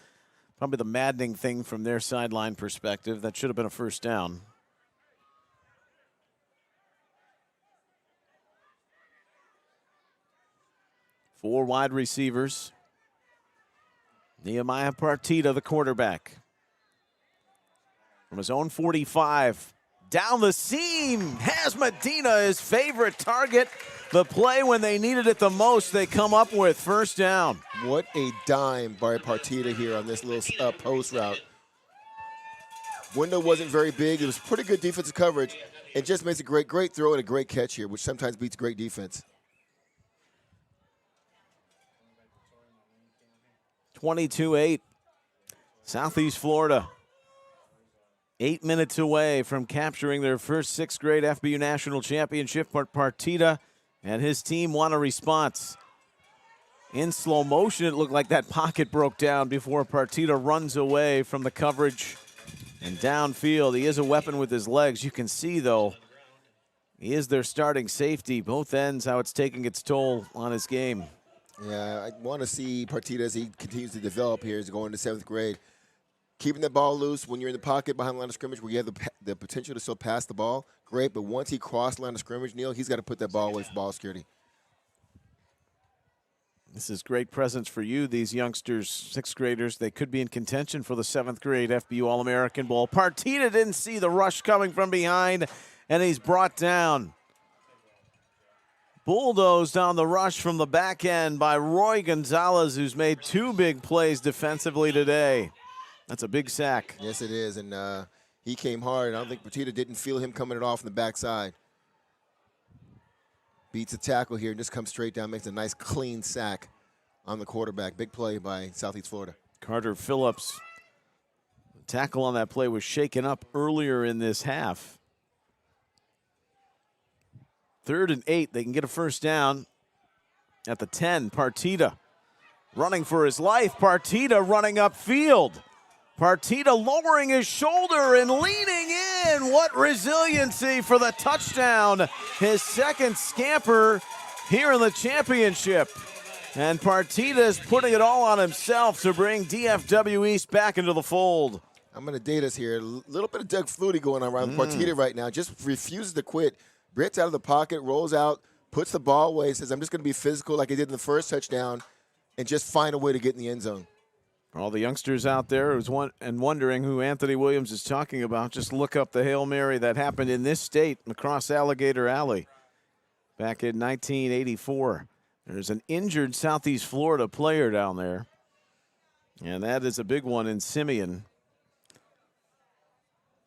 probably the maddening thing from their sideline perspective. That should have been a 1st down. Four wide receivers. Nehemiah Partita, the quarterback. From his own 45, down the seam, has Medina, his favorite target. The play when they needed it the most, they come up with 1st down. What a dime by Partita here on this little post route. Window wasn't very big. It was pretty good defensive coverage. It just makes a great throw and a great catch here, which sometimes beats great defense. 22-8, Southeast Florida. 8 minutes away from capturing their first 6th grade FBU National Championship. But Partita and his team want a response. In slow motion, it looked like that pocket broke down before Partita runs away from the coverage and downfield. He is a weapon with his legs. You can see, though, he is their starting safety. Both ends, how it's taking its toll on his game. Yeah, I want to see Partita as he continues to develop here as he going into 7th grade. Keeping the ball loose when you're in the pocket behind the line of scrimmage where you have the potential to still pass the ball, great. But once he crossed the line of scrimmage, Neil, he's got to put that ball away for ball security. This is great presence for you, these youngsters, 6th graders. They could be in contention for the 7th grade FBU All-American Bowl. Partita didn't see the rush coming from behind, and he's brought down. Bulldozed on the rush from the back end by Roy Gonzalez, who's made 2 big plays defensively today. That's a big sack. Yes, it is, and he came hard. I don't think Partita didn't feel him coming it off from the backside. Beats a tackle here and just comes straight down, makes a nice clean sack on the quarterback. Big play by Southeast Florida. Carter Phillips. The tackle on that play was shaken up earlier in this half. 3rd and 8. They can get a 1st down at the 10. Partita running for his life. Partita running upfield. Partita lowering his shoulder and leaning in. What resiliency for the touchdown. His 2nd scamper here in the championship. And Partita is putting it all on himself to bring DFW East back into the fold. I'm going to date us here. A little bit of Doug Flutie going on around Partita right now. Just refuses to quit. Brett's out of the pocket, rolls out, puts the ball away, says, I'm just going to be physical like I did in the first touchdown and just find a way to get in the end zone. For all the youngsters out there who's wondering who Anthony Williams is talking about, just look up the Hail Mary that happened in this state across Alligator Alley back in 1984. There's an injured Southeast Florida player down there, and that is a big one in Simeon.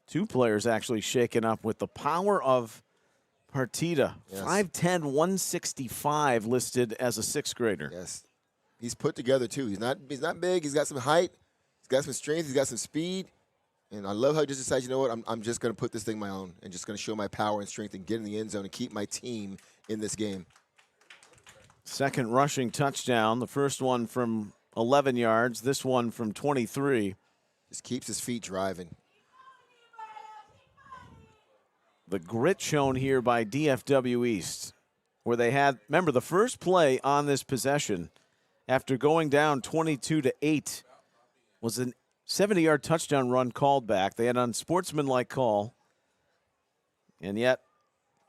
2 players actually shaken up with the power of Partita. Yes. 5'10", 165 listed as a 6th grader. Yes. He's put together, too. He's not big. He's got some height. He's got some strength. He's got some speed. And I love how he just decides, you know what, I'm just going to put this thing my own and just going to show my power and strength and get in the end zone and keep my team in this game. 2nd rushing touchdown. The first one from 11 yards. This one from 23. Just keeps his feet driving. The grit shown here by DFW East, where they had, remember, the first play on this possession after going down 22-8 was a 70-yard touchdown run called back. They had an unsportsmanlike call, and yet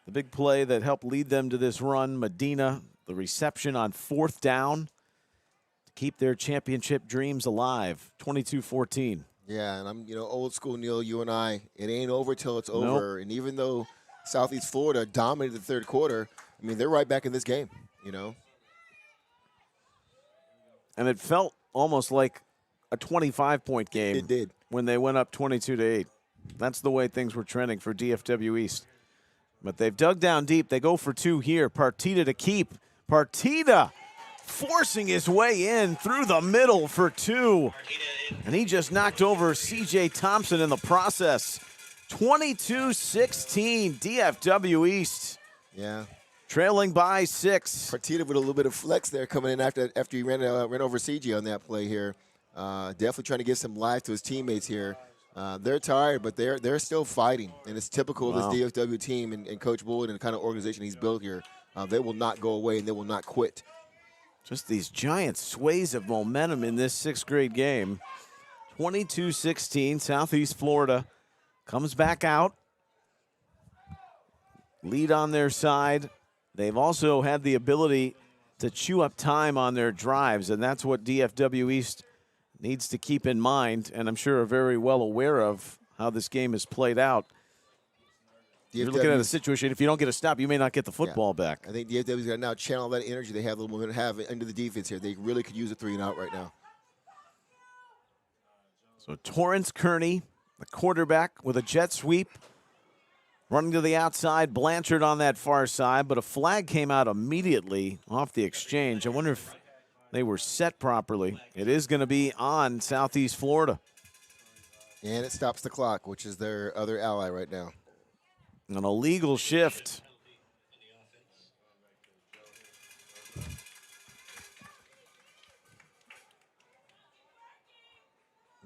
the big play that helped lead them to this run, Medina, the reception on 4th down to keep their championship dreams alive, 22-14. Yeah, and I'm, old school, Neil, you and I, it ain't over till it's over. Nope. And even though Southeast Florida dominated the 3rd quarter, I mean, they're right back in this game, And it felt almost like a 25-point game. It did. When they went up 22-8. That's the way things were trending for DFW East. But they've dug down deep. They go for 2 here. Partita to keep. Partita forcing his way in through the middle for two. And he just knocked over C.J. Thompson in the process. 22-16, DFW East. Yeah. Trailing by 6. Partita with a little bit of flex there coming in after he ran over CJ on that play here. Definitely trying to give some life to his teammates here. They're tired, but they're still fighting, and it's typical of this DFW team and Coach Bullitt and the kind of organization he's built here. They will not go away, and they will not quit. Just these giant sways of momentum in this 6th grade game. 22-16, Southeast Florida comes back out. Lead on their side. They've also had the ability to chew up time on their drives, and that's what DFW East needs to keep in mind, and I'm sure are very well aware of how this game has played out. You're looking at a situation, if you don't get a stop, you may not get the football back. I think DFW's got to now channel that energy they have, the momentum have into the defense here. They really could use a 3-and-out right now. So Torrance Kearney, the quarterback, with a jet sweep. Running to the outside, Blanchard on that far side, but a flag came out immediately off the exchange. I wonder if they were set properly. It is going to be on Southeast Florida. And it stops the clock, which is their other ally right now. An illegal shift.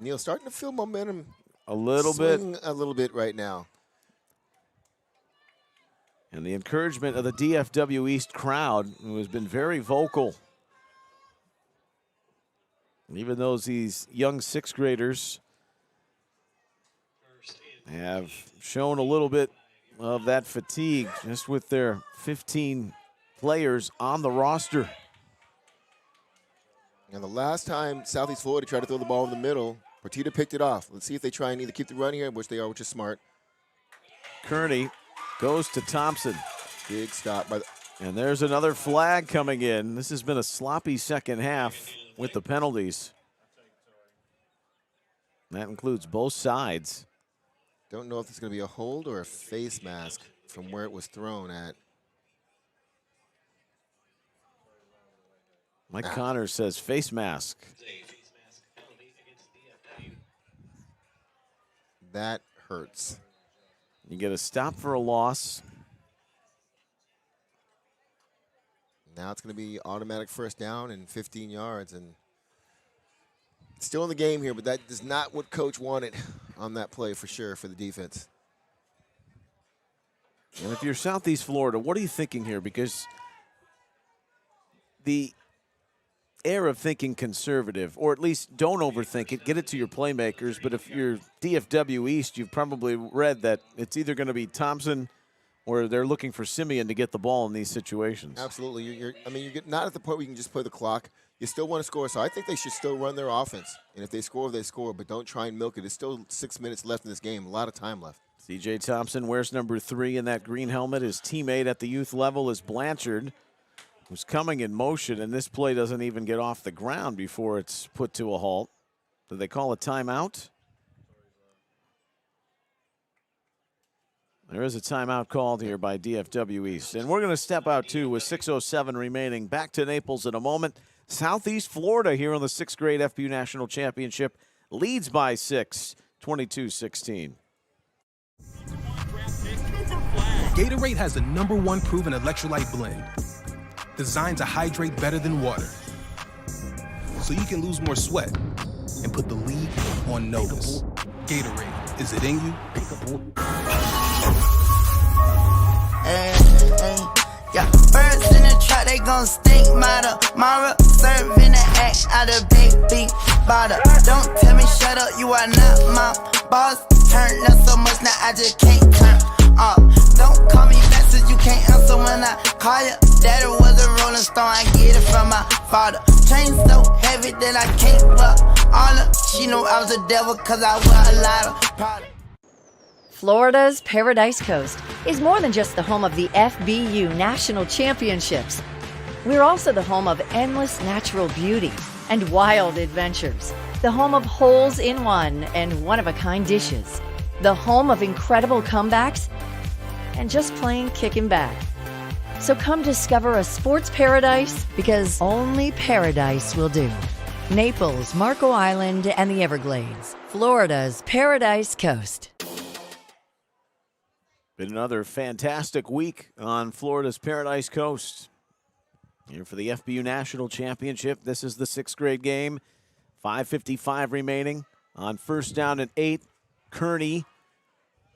Neil, starting to feel momentum a little bit right now. And the encouragement of the DFW East crowd, who has been very vocal. Even though these young 6th graders have shown a little bit of that fatigue just with their 15 players on the roster. And the last time Southeast Florida tried to throw the ball in the middle, Partita picked it off. Let's see if they try and either keep the run here, which they are, which is smart. Kearney goes to Thompson. Big stop by and there's another flag coming in. This has been a sloppy second half with the penalties. That includes both sides. Don't know if it's going to be a hold or a face mask from where it was thrown at. Mike Connors says face mask. That hurts. You get a stop for a loss. Now it's going to be automatic first down and 15 yards. And still in the game here, but that is not what Coach wanted on that play for sure for the defense. And if you're Southeast Florida, what are you thinking here? Because the air of thinking conservative, or at least don't overthink it, get it to your playmakers. But if you're DFW East, you've probably read that it's either going to be Thompson or they're looking for Simeon to get the ball in these situations. Absolutely. You're not at the point where you can just play the clock. You still want to score, so I think they should still run their offense. And if they score, they score, but don't try and milk it. There's still 6 minutes left in this game, a lot of time left. C.J. Thompson wears number 3 in that green helmet. His teammate at the youth level is Blanchard, who's coming in motion, and this play doesn't even get off the ground before it's put to a halt. Did they call a timeout? There is a timeout called here by DFW East. And we're going to step out, too, with 6:07 remaining. Back to Naples in a moment. Southeast Florida here on the 6th grade FBU National Championship leads by 6, 22-16. Gatorade has the #1 proven electrolyte blend, designed to hydrate better than water, so you can lose more sweat and put the league on notice. Gatorade, is it in you? Yeah, birds in the trap, they gon' stink, mother. Mara serving the act out of big bottle. Don't tell me shut up, you are not my boss. Turn up so much now I just can't turn off. Don't call me back since you can't answer when I call you. Daddy was a rolling stone, I get it from my father. Chain so heavy that I can't buck all of. She knew I was a devil cause I wear a lot of product. Florida's Paradise Coast is more than just the home of the FBU National Championships. We're also the home of endless natural beauty and wild adventures, the home of holes in one and one-of-a-kind dishes, the home of incredible comebacks, and just plain kicking back. So come discover a sports paradise, because only paradise will do. Naples, Marco Island, and the Everglades, Florida's Paradise Coast. Been another fantastic week on Florida's Paradise Coast. Here for the FBU National Championship. This is the 6th grade game. 5:55 remaining on 1st down and 8. Kearney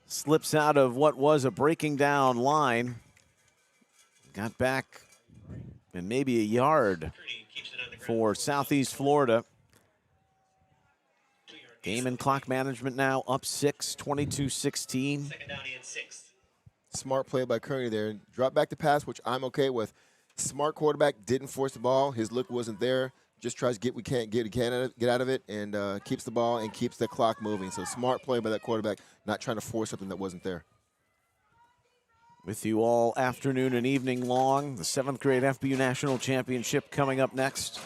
slips out of what was a breaking down line. Got back and maybe a yard for Southeast Florida. Game and clock management now up 6, 22-16. Second down and 6. Smart play by Kearney there. Drop back to pass, which I'm okay with. Smart quarterback, didn't force the ball. His look wasn't there. Just tries to get out of it, and keeps the ball and keeps the clock moving. So smart play by that quarterback, not trying to force something that wasn't there. With you all afternoon and evening long. The 7th grade FBU National Championship coming up next.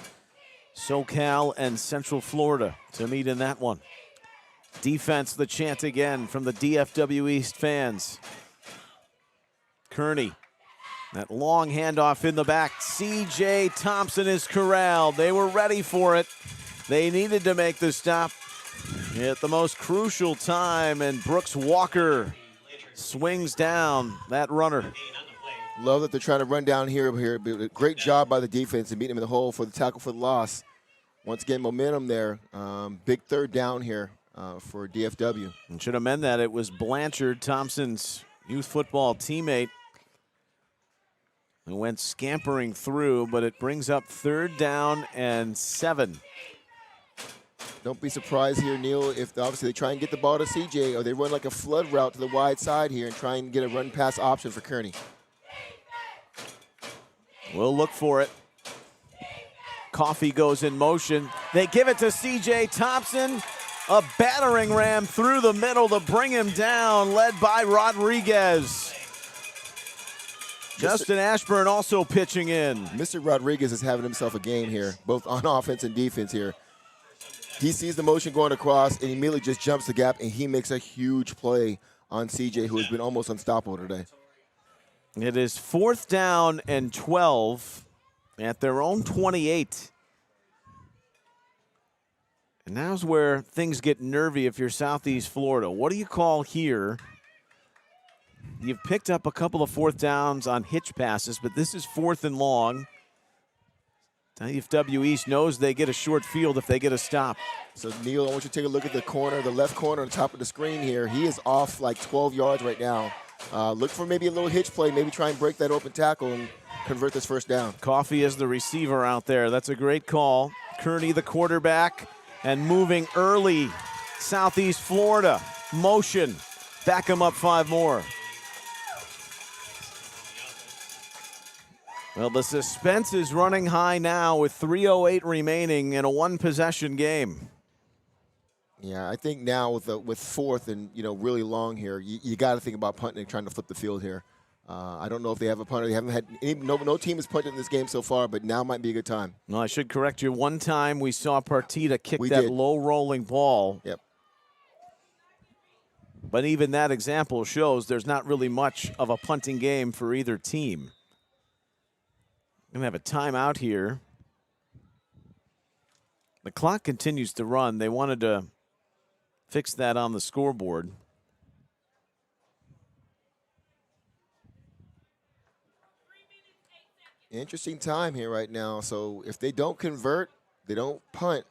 SoCal and Central Florida to meet in that one. Defense, the chant again from the DFW East fans. Kearney, that long handoff in the back. C.J. Thompson is corralled. They were ready for it. They needed to make the stop at the most crucial time, and Brooks Walker swings down that runner. Love that they're trying to run down here. Great job by the defense and beating him in the hole for the tackle for the loss. Once again, momentum there. Big 3rd down here for DFW. And should amend that. It was Blanchard, Thompson's youth football teammate, who went scampering through, but it brings up 3rd down and 7. Don't be surprised here, Neil, if obviously they try and get the ball to CJ, or they run like a flood route to the wide side here and try and get a run-pass option for Kearney. We'll look for it. Coffee goes in motion. They give it to C.J. Thompson. A battering ram through the middle to bring him down, led by Rodriguez. Justin Ashburn also pitching in. Mr. Rodriguez is having himself a game here, both on offense and defense here. He sees the motion going across and immediately just jumps the gap, and he makes a huge play on CJ, who has been almost unstoppable today. It is 4th down and 12 at their own 28. And now's where things get nervy if you're Southeast Florida. What do you call here? You've picked up a couple of 4th downs on hitch passes, but this is 4th and long. DFW East knows they get a short field if they get a stop. So, Neil, I want you to take a look at the corner, the left corner on the top of the screen here. He is off like 12 yards right now. Look for maybe a little hitch play, maybe try and break that open tackle and convert this 1st down. Coffee is the receiver out there. That's a great call. Kearney, the quarterback, and moving early. Southeast Florida, motion. Back him up 5 more. Well, the suspense is running high now with 3:08 remaining in a 1-possession game. Yeah, I think now with 4th and really long here, you got to think about punting and trying to flip the field here. I don't know if they have a punter. They haven't had no team has punted in this game so far, but now might be a good time. No, I should correct you. One time we saw Partita kick We that did. low rolling ball. Yep. But even that example shows there's not really much of a punting game for either team. Going to have a timeout here. The clock continues to run. They wanted to fix that on the scoreboard. Interesting time here right now. So if they don't convert, they don't punt.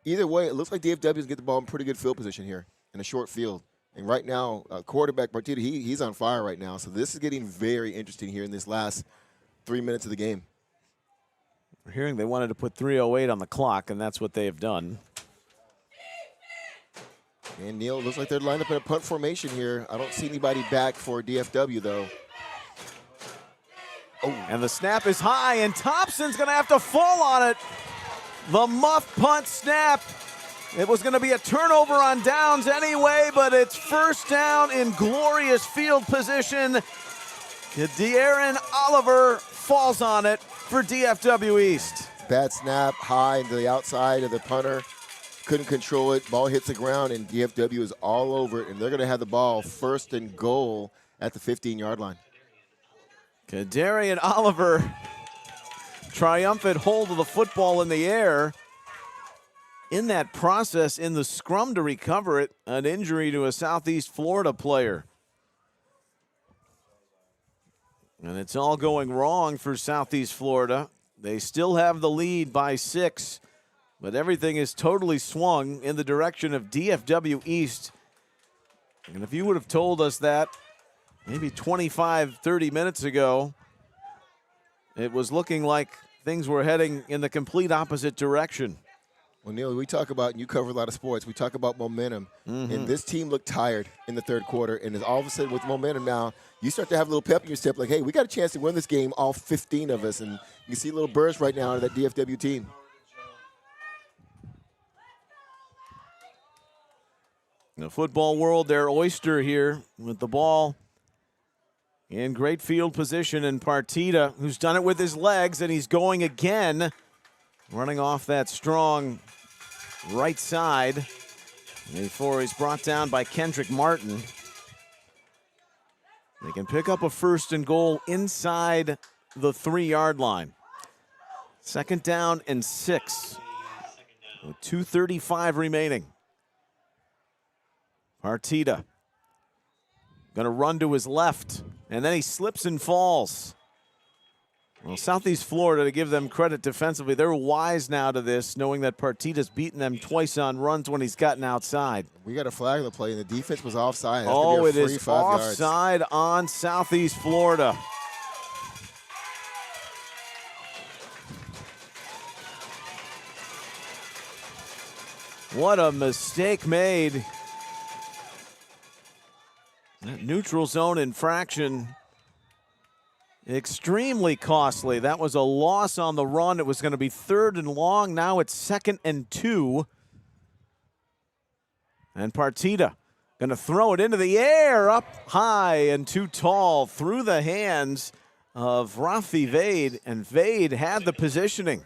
Either way, it looks like DFW is going to get the ball in pretty good field position here in a short field. And right now, quarterback Partita, he's on fire right now. So this is getting very interesting here in this last 3 minutes of the game. We're hearing they wanted to put 3:08 on the clock, and that's what they have done. And Neil, looks like they're lined up in a punt formation here. I don't see anybody back for DFW, though. Oh. And the snap is high, and Thompson's going to have to fall on it. The muff punt snap. It was going to be a turnover on downs anyway, but it's 1st down in glorious field position. De'Aaron Oliver falls on it for DFW East. Bad snap, high into the outside of the punter. Couldn't control it. Ball hits the ground, and DFW is all over it, and they're going to have the ball 1st and goal at the 15-yard line. Kadarian Oliver, triumphant hold of the football in the air. In that process, in the scrum to recover it, an injury to a Southeast Florida player. And it's all going wrong for Southeast Florida. They still have the lead by 6, but everything is totally swung in the direction of DFW East. And if you would have told us that maybe 25, 30 minutes ago, it was looking like things were heading in the complete opposite direction. Well, Neil, we talk about, and you cover a lot of sports, we talk about momentum. And this team looked tired in the third quarter. And all of a sudden, with momentum now, you start to have a little pep in your step, like, hey, we got a chance to win this game, all 15 of us. And you see a little burst right now out of that DFW team. The football world, their oyster here with the ball in great field position. And Partita, who's done it with his legs, and he's going again, running off that strong right side before he's brought down by Kendrick Martin. They can pick up a 1st and goal inside the 3-yard line. 2nd down and 6 with 2:35 remaining. Partita going to run to his left, and then he slips and falls. Well, Southeast Florida, to give them credit defensively, they're wise now to this, knowing that Partita's beaten them twice on runs when he's gotten outside. We got a flag on the play, and the defense was offside. That's Oh, gonna it be a free is 5 yards. offside on Southeast Florida. What a mistake made. That neutral zone infraction, extremely costly. That was a loss on the run. It was going to be 3rd and long. Now it's 2nd and 2. And Partita going to throw it into the air, up high and too tall, through the hands of Rafi Vade. And Vade had the positioning.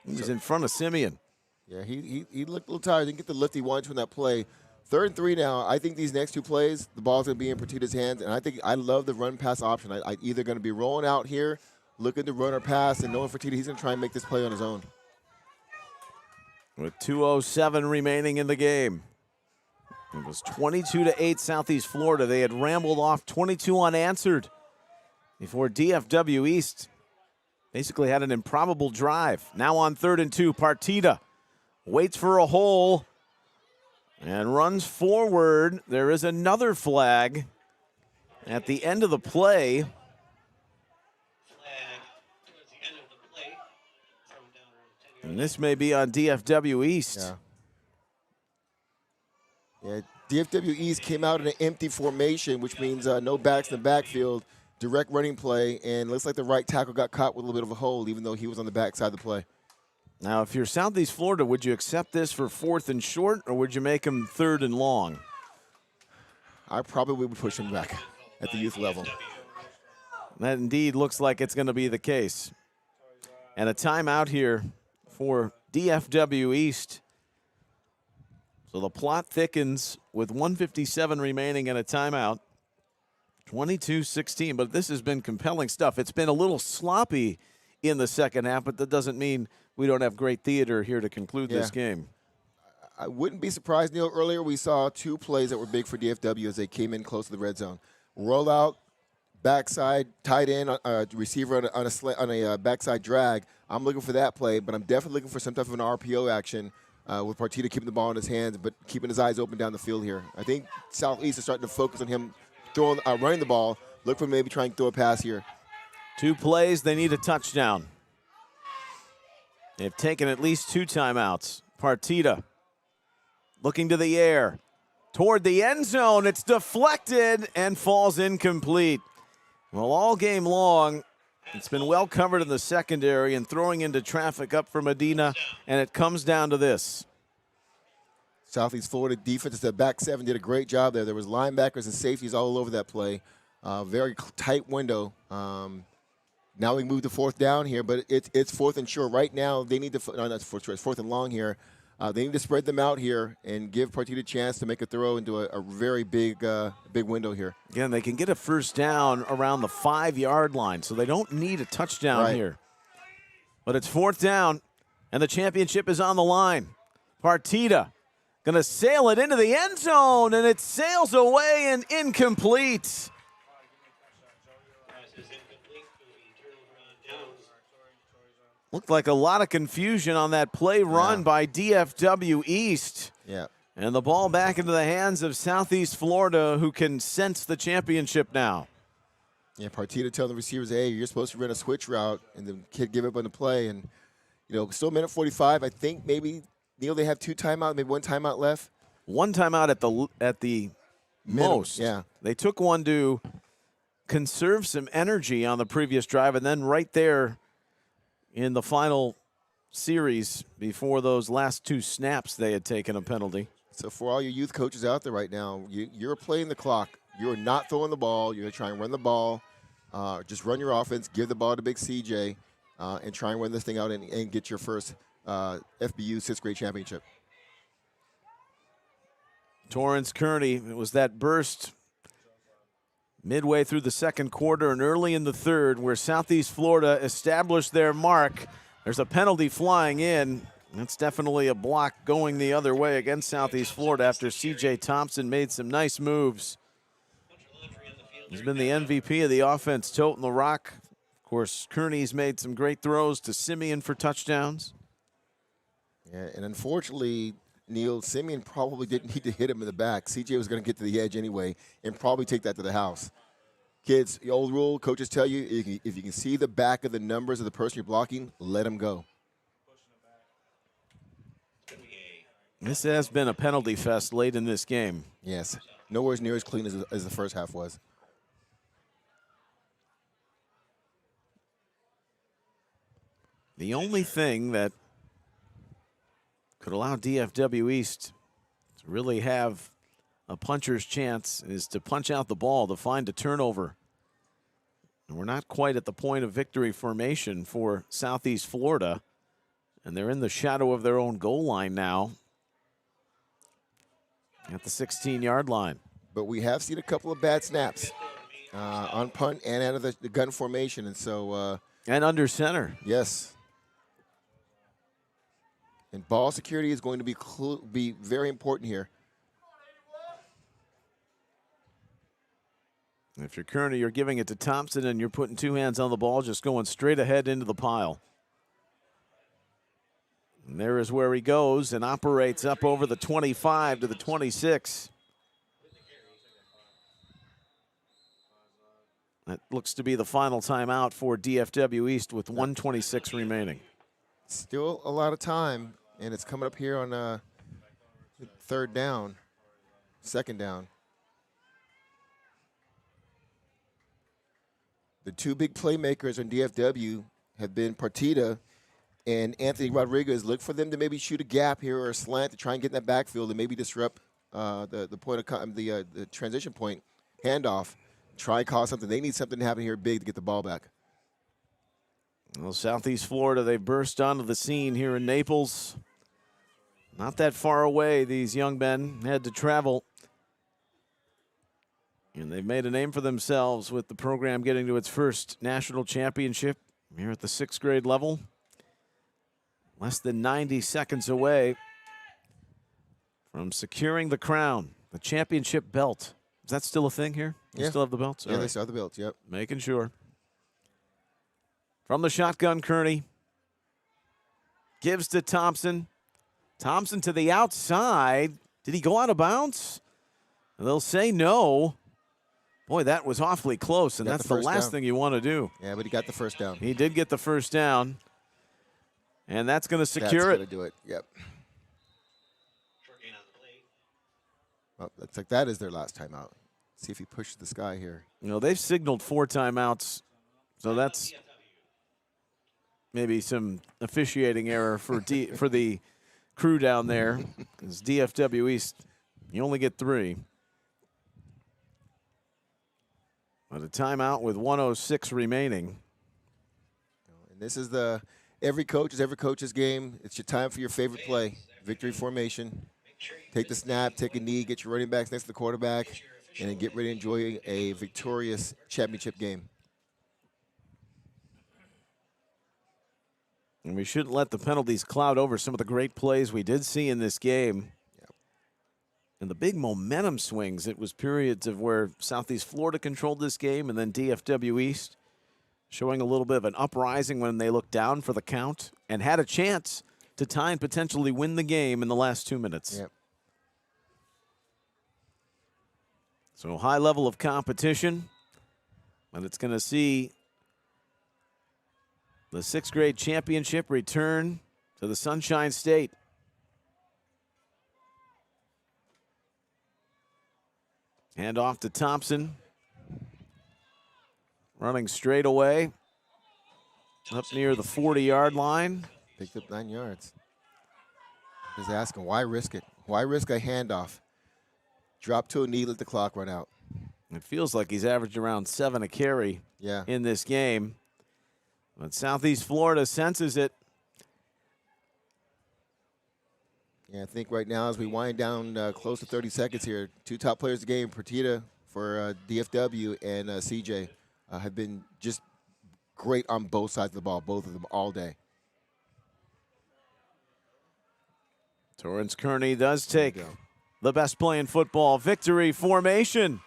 He was in front of Simeon. Yeah, he looked a little tired. Didn't get the lift he wanted from that play. 3rd and 3 now. I think these next 2 plays, the ball's going to be in Partita's hands, and I love the run-pass option. I either going to be rolling out here, looking to run or pass, and knowing Partita, he's going to try and make this play on his own. With 2:07 remaining in the game. It was 22-8 Southeast Florida. They had rambled off 22 unanswered before DFW East basically had an improbable drive. Now on 3rd and 2, Partita waits for a hole and runs forward. There is another flag at the end of the play. And this may be on DFW East. Yeah, DFW East came out in an empty formation, which means no backs in the backfield, direct running play, and looks like the right tackle got caught with a little bit of a hold, even though he was on the backside of the play. Now, if you're Southeast Florida, would you accept this for 4th and short, or would you make him 3rd and long? I probably would push him back at the youth level. That indeed looks like it's going to be the case. And a timeout here for DFW East. So the plot thickens with 1:57 remaining and a timeout. 22-16, but this has been compelling stuff. It's been a little sloppy in the second half, but that doesn't mean we don't have great theater here to conclude this game. I wouldn't be surprised, Neil. Earlier we saw 2 plays that were big for DFW as they came in close to the red zone. Roll out, backside, tight end, receiver on a backside drag. I'm looking for that play, but I'm definitely looking for some type of an RPO action with Partita keeping the ball in his hands, but keeping his eyes open down the field here. I think Southeast is starting to focus on him running the ball. Look for maybe trying to throw a pass here. 2 plays, they need a touchdown. They've taken at least 2 timeouts. Partita looking to the air. Toward the end zone, it's deflected and falls incomplete. Well, all game long, it's been well covered in the secondary and throwing into traffic up for Medina, and it comes down to this. Southeast Florida defense, the back 7 did a great job there. There was linebackers and safeties all over that play. Very tight window. Now we move to 4th down here, but it's 4th and short. Right now, they need to, no, that's 4th and long here. They need to spread them out here and give Partita a chance to make a throw into a very big window here. Again, they can get a first down around the 5-yard line, so they don't need a touchdown here. But it's 4th down, and the championship is on the line. Partita going to sail it into the end zone, and it sails away and incomplete. Pass is incomplete. Will be turnover on downs. Looked like a lot of confusion on that play run by DFW East. Yeah. And the ball back into the hands of Southeast Florida, who can sense the championship now. Yeah, Partita telling the receivers, hey, you're supposed to run a switch route, and the kid give up on the play. And, still a minute 45. I think maybe, Neil, they have 2 timeouts, maybe 1 timeout left. 1 timeout at the most. Yeah. They took one to conserve some energy on the previous drive, and then right there in the final series before those last 2 snaps, they had taken a penalty. So for all your youth coaches out there right now, you're playing the clock. You're not throwing the ball. You're going to try and run the ball. Just run your offense, give the ball to big CJ, and try and win this thing out and get your first FBU 6th grade championship. Torrance Kearney, it was that burst midway through the second quarter and early in the third where Southeast Florida established their mark. There's a penalty flying in. That's definitely a block going the other way against Southeast Florida after C.J. Thompson made some nice moves. He's been the MVP of the offense, toting the rock. Of course, Kearney's made some great throws to Simeon for touchdowns. Yeah, and unfortunately, Neil, Simeon probably didn't need to hit him in the back. C.J. was going to get to the edge anyway and probably take that to the house. Kids, the old rule, coaches tell you, if you can see the back of the numbers of the person you're blocking, let him go. This has been a penalty fest late in this game. Yes, nowhere near as clean as the first half was. The only thing that could allow DFW East to really have a puncher's chance is to punch out the ball to find a turnover. And we're not quite at the point of victory formation for Southeast Florida, and they're in the shadow of their own goal line now at the 16-yard line. But we have seen a couple of bad snaps on punt and out of the gun formation, and so and under center. Yes. And ball security is going to be very important here. If you're Kearney, you're giving it to Thompson, and you're putting 2 hands on the ball, just going straight ahead into the pile. And there is where he goes and operates up over the 25 to the 26. That looks to be the final timeout for DFW East with 1:26 remaining. Still a lot of time, and it's coming up here on second down. The 2 big playmakers on DFW have been Partita and Anthony Rodriguez. Look for them to maybe shoot a gap here or a slant to try and get in that backfield and maybe disrupt the point of the transition point handoff. Try and cause something. They need something to happen here big to get the ball back. Well, Southeast Florida, they burst onto the scene here in Naples. Not that far away, these young men had to travel. And they've made a name for themselves with the program getting to its first national championship here at the 6th grade level. Less than 90 seconds away from securing the crown, the championship belt. Is that still a thing here? You still have the belts? Yeah, they still have the belts, yep. Making sure. From the shotgun, Kearney gives to Thompson. Thompson to the outside. Did he go out of bounds? They'll say no. Boy, that was awfully close, and that's the last thing you want to do. Yeah, but he got the first down. He did get the first down, and that's going to secure it. That's going to do it, yep. Short gain on the play. Well, looks like that is their last timeout. See if he pushes this guy here. You know, they've signaled 4 timeouts, so that's maybe some officiating error for for the crew down there. Because DFW East, you only get 3. But a timeout with 1:06 remaining. And this is every coach's game. It's your time for your favorite play. victory formation. Take the snap, take a knee, get your running backs next to the quarterback, and then get ready to enjoy a victorious championship game. And we shouldn't let the penalties cloud over some of the great plays we did see in this game. Yep. And the big momentum swings. It was periods of where Southeast Florida controlled this game, and then DFW East showing a little bit of an uprising when they looked down for the count and had a chance to tie and potentially win the game in the last 2 minutes. Yep. So high level of competition, and it's going to see the 6th grade championship return to the Sunshine State. Hand off to Thompson. Running straight away. Up near the 40-yard line. Picked up 9 yards. Just asking, why risk it? Why risk a handoff? Drop to a knee, let the clock run out. It feels like he's averaged around 7 a carry in this game. But Southeast Florida senses it. Yeah, I think right now as we wind down close to 30 seconds here, 2 top players of the game, Pertita for DFW and CJ, have been just great on both sides of the ball, both of them all day. Torrance Kearney does take the best play in football victory formation.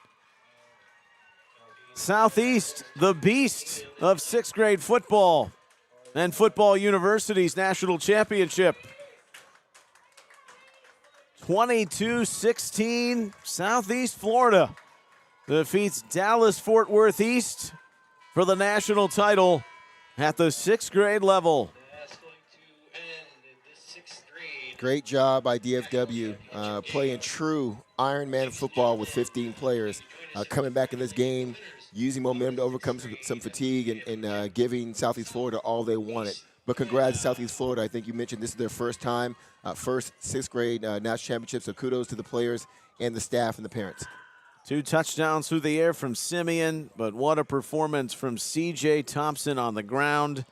Southeast, the beast of 6th grade football and Football University's national championship. 22-16, Southeast Florida defeats Dallas Fort Worth East for the national title at the 6th grade level. That's going to end the 6th grade. Great job by DFW, playing true Iron Man football with 15 players, coming back in this game, using momentum to overcome some fatigue and giving Southeast Florida all they wanted. But congrats to Southeast Florida. I think you mentioned this is their first time, first 6th grade national championship, so kudos to the players and the staff and the parents. 2 touchdowns through the air from Simeon, but what a performance from C.J. Thompson on the ground.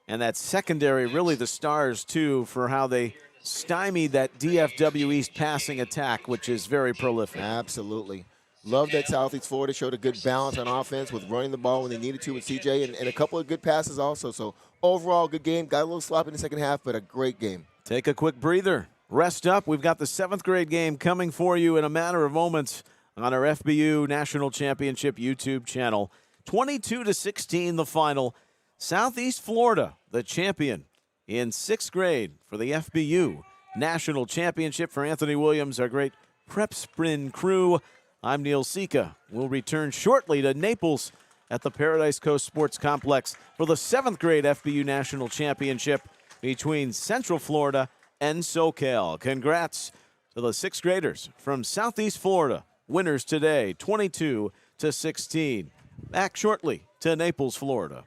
And that secondary, really the stars, too, for how they stymied that DFW East passing attack, which is very prolific. Absolutely. Love that Southeast Florida showed a good balance on offense with running the ball when they needed to with CJ and a couple of good passes also. So overall, good game. Got a little sloppy in the second half, but a great game. Take a quick breather. Rest up. We've got the 7th grade game coming for you in a matter of moments on our FBU National Championship YouTube channel. 22-16 the final. Southeast Florida, the champion in 6th grade for the FBU National Championship. For Anthony Williams, our great prep sprint crew, I'm Neil Sika. We'll return shortly to Naples at the Paradise Coast Sports Complex for the 7th grade FBU National Championship between Central Florida and SoCal. Congrats to the 6th graders from Southeast Florida. Winners today, 22-16. Back shortly to Naples, Florida.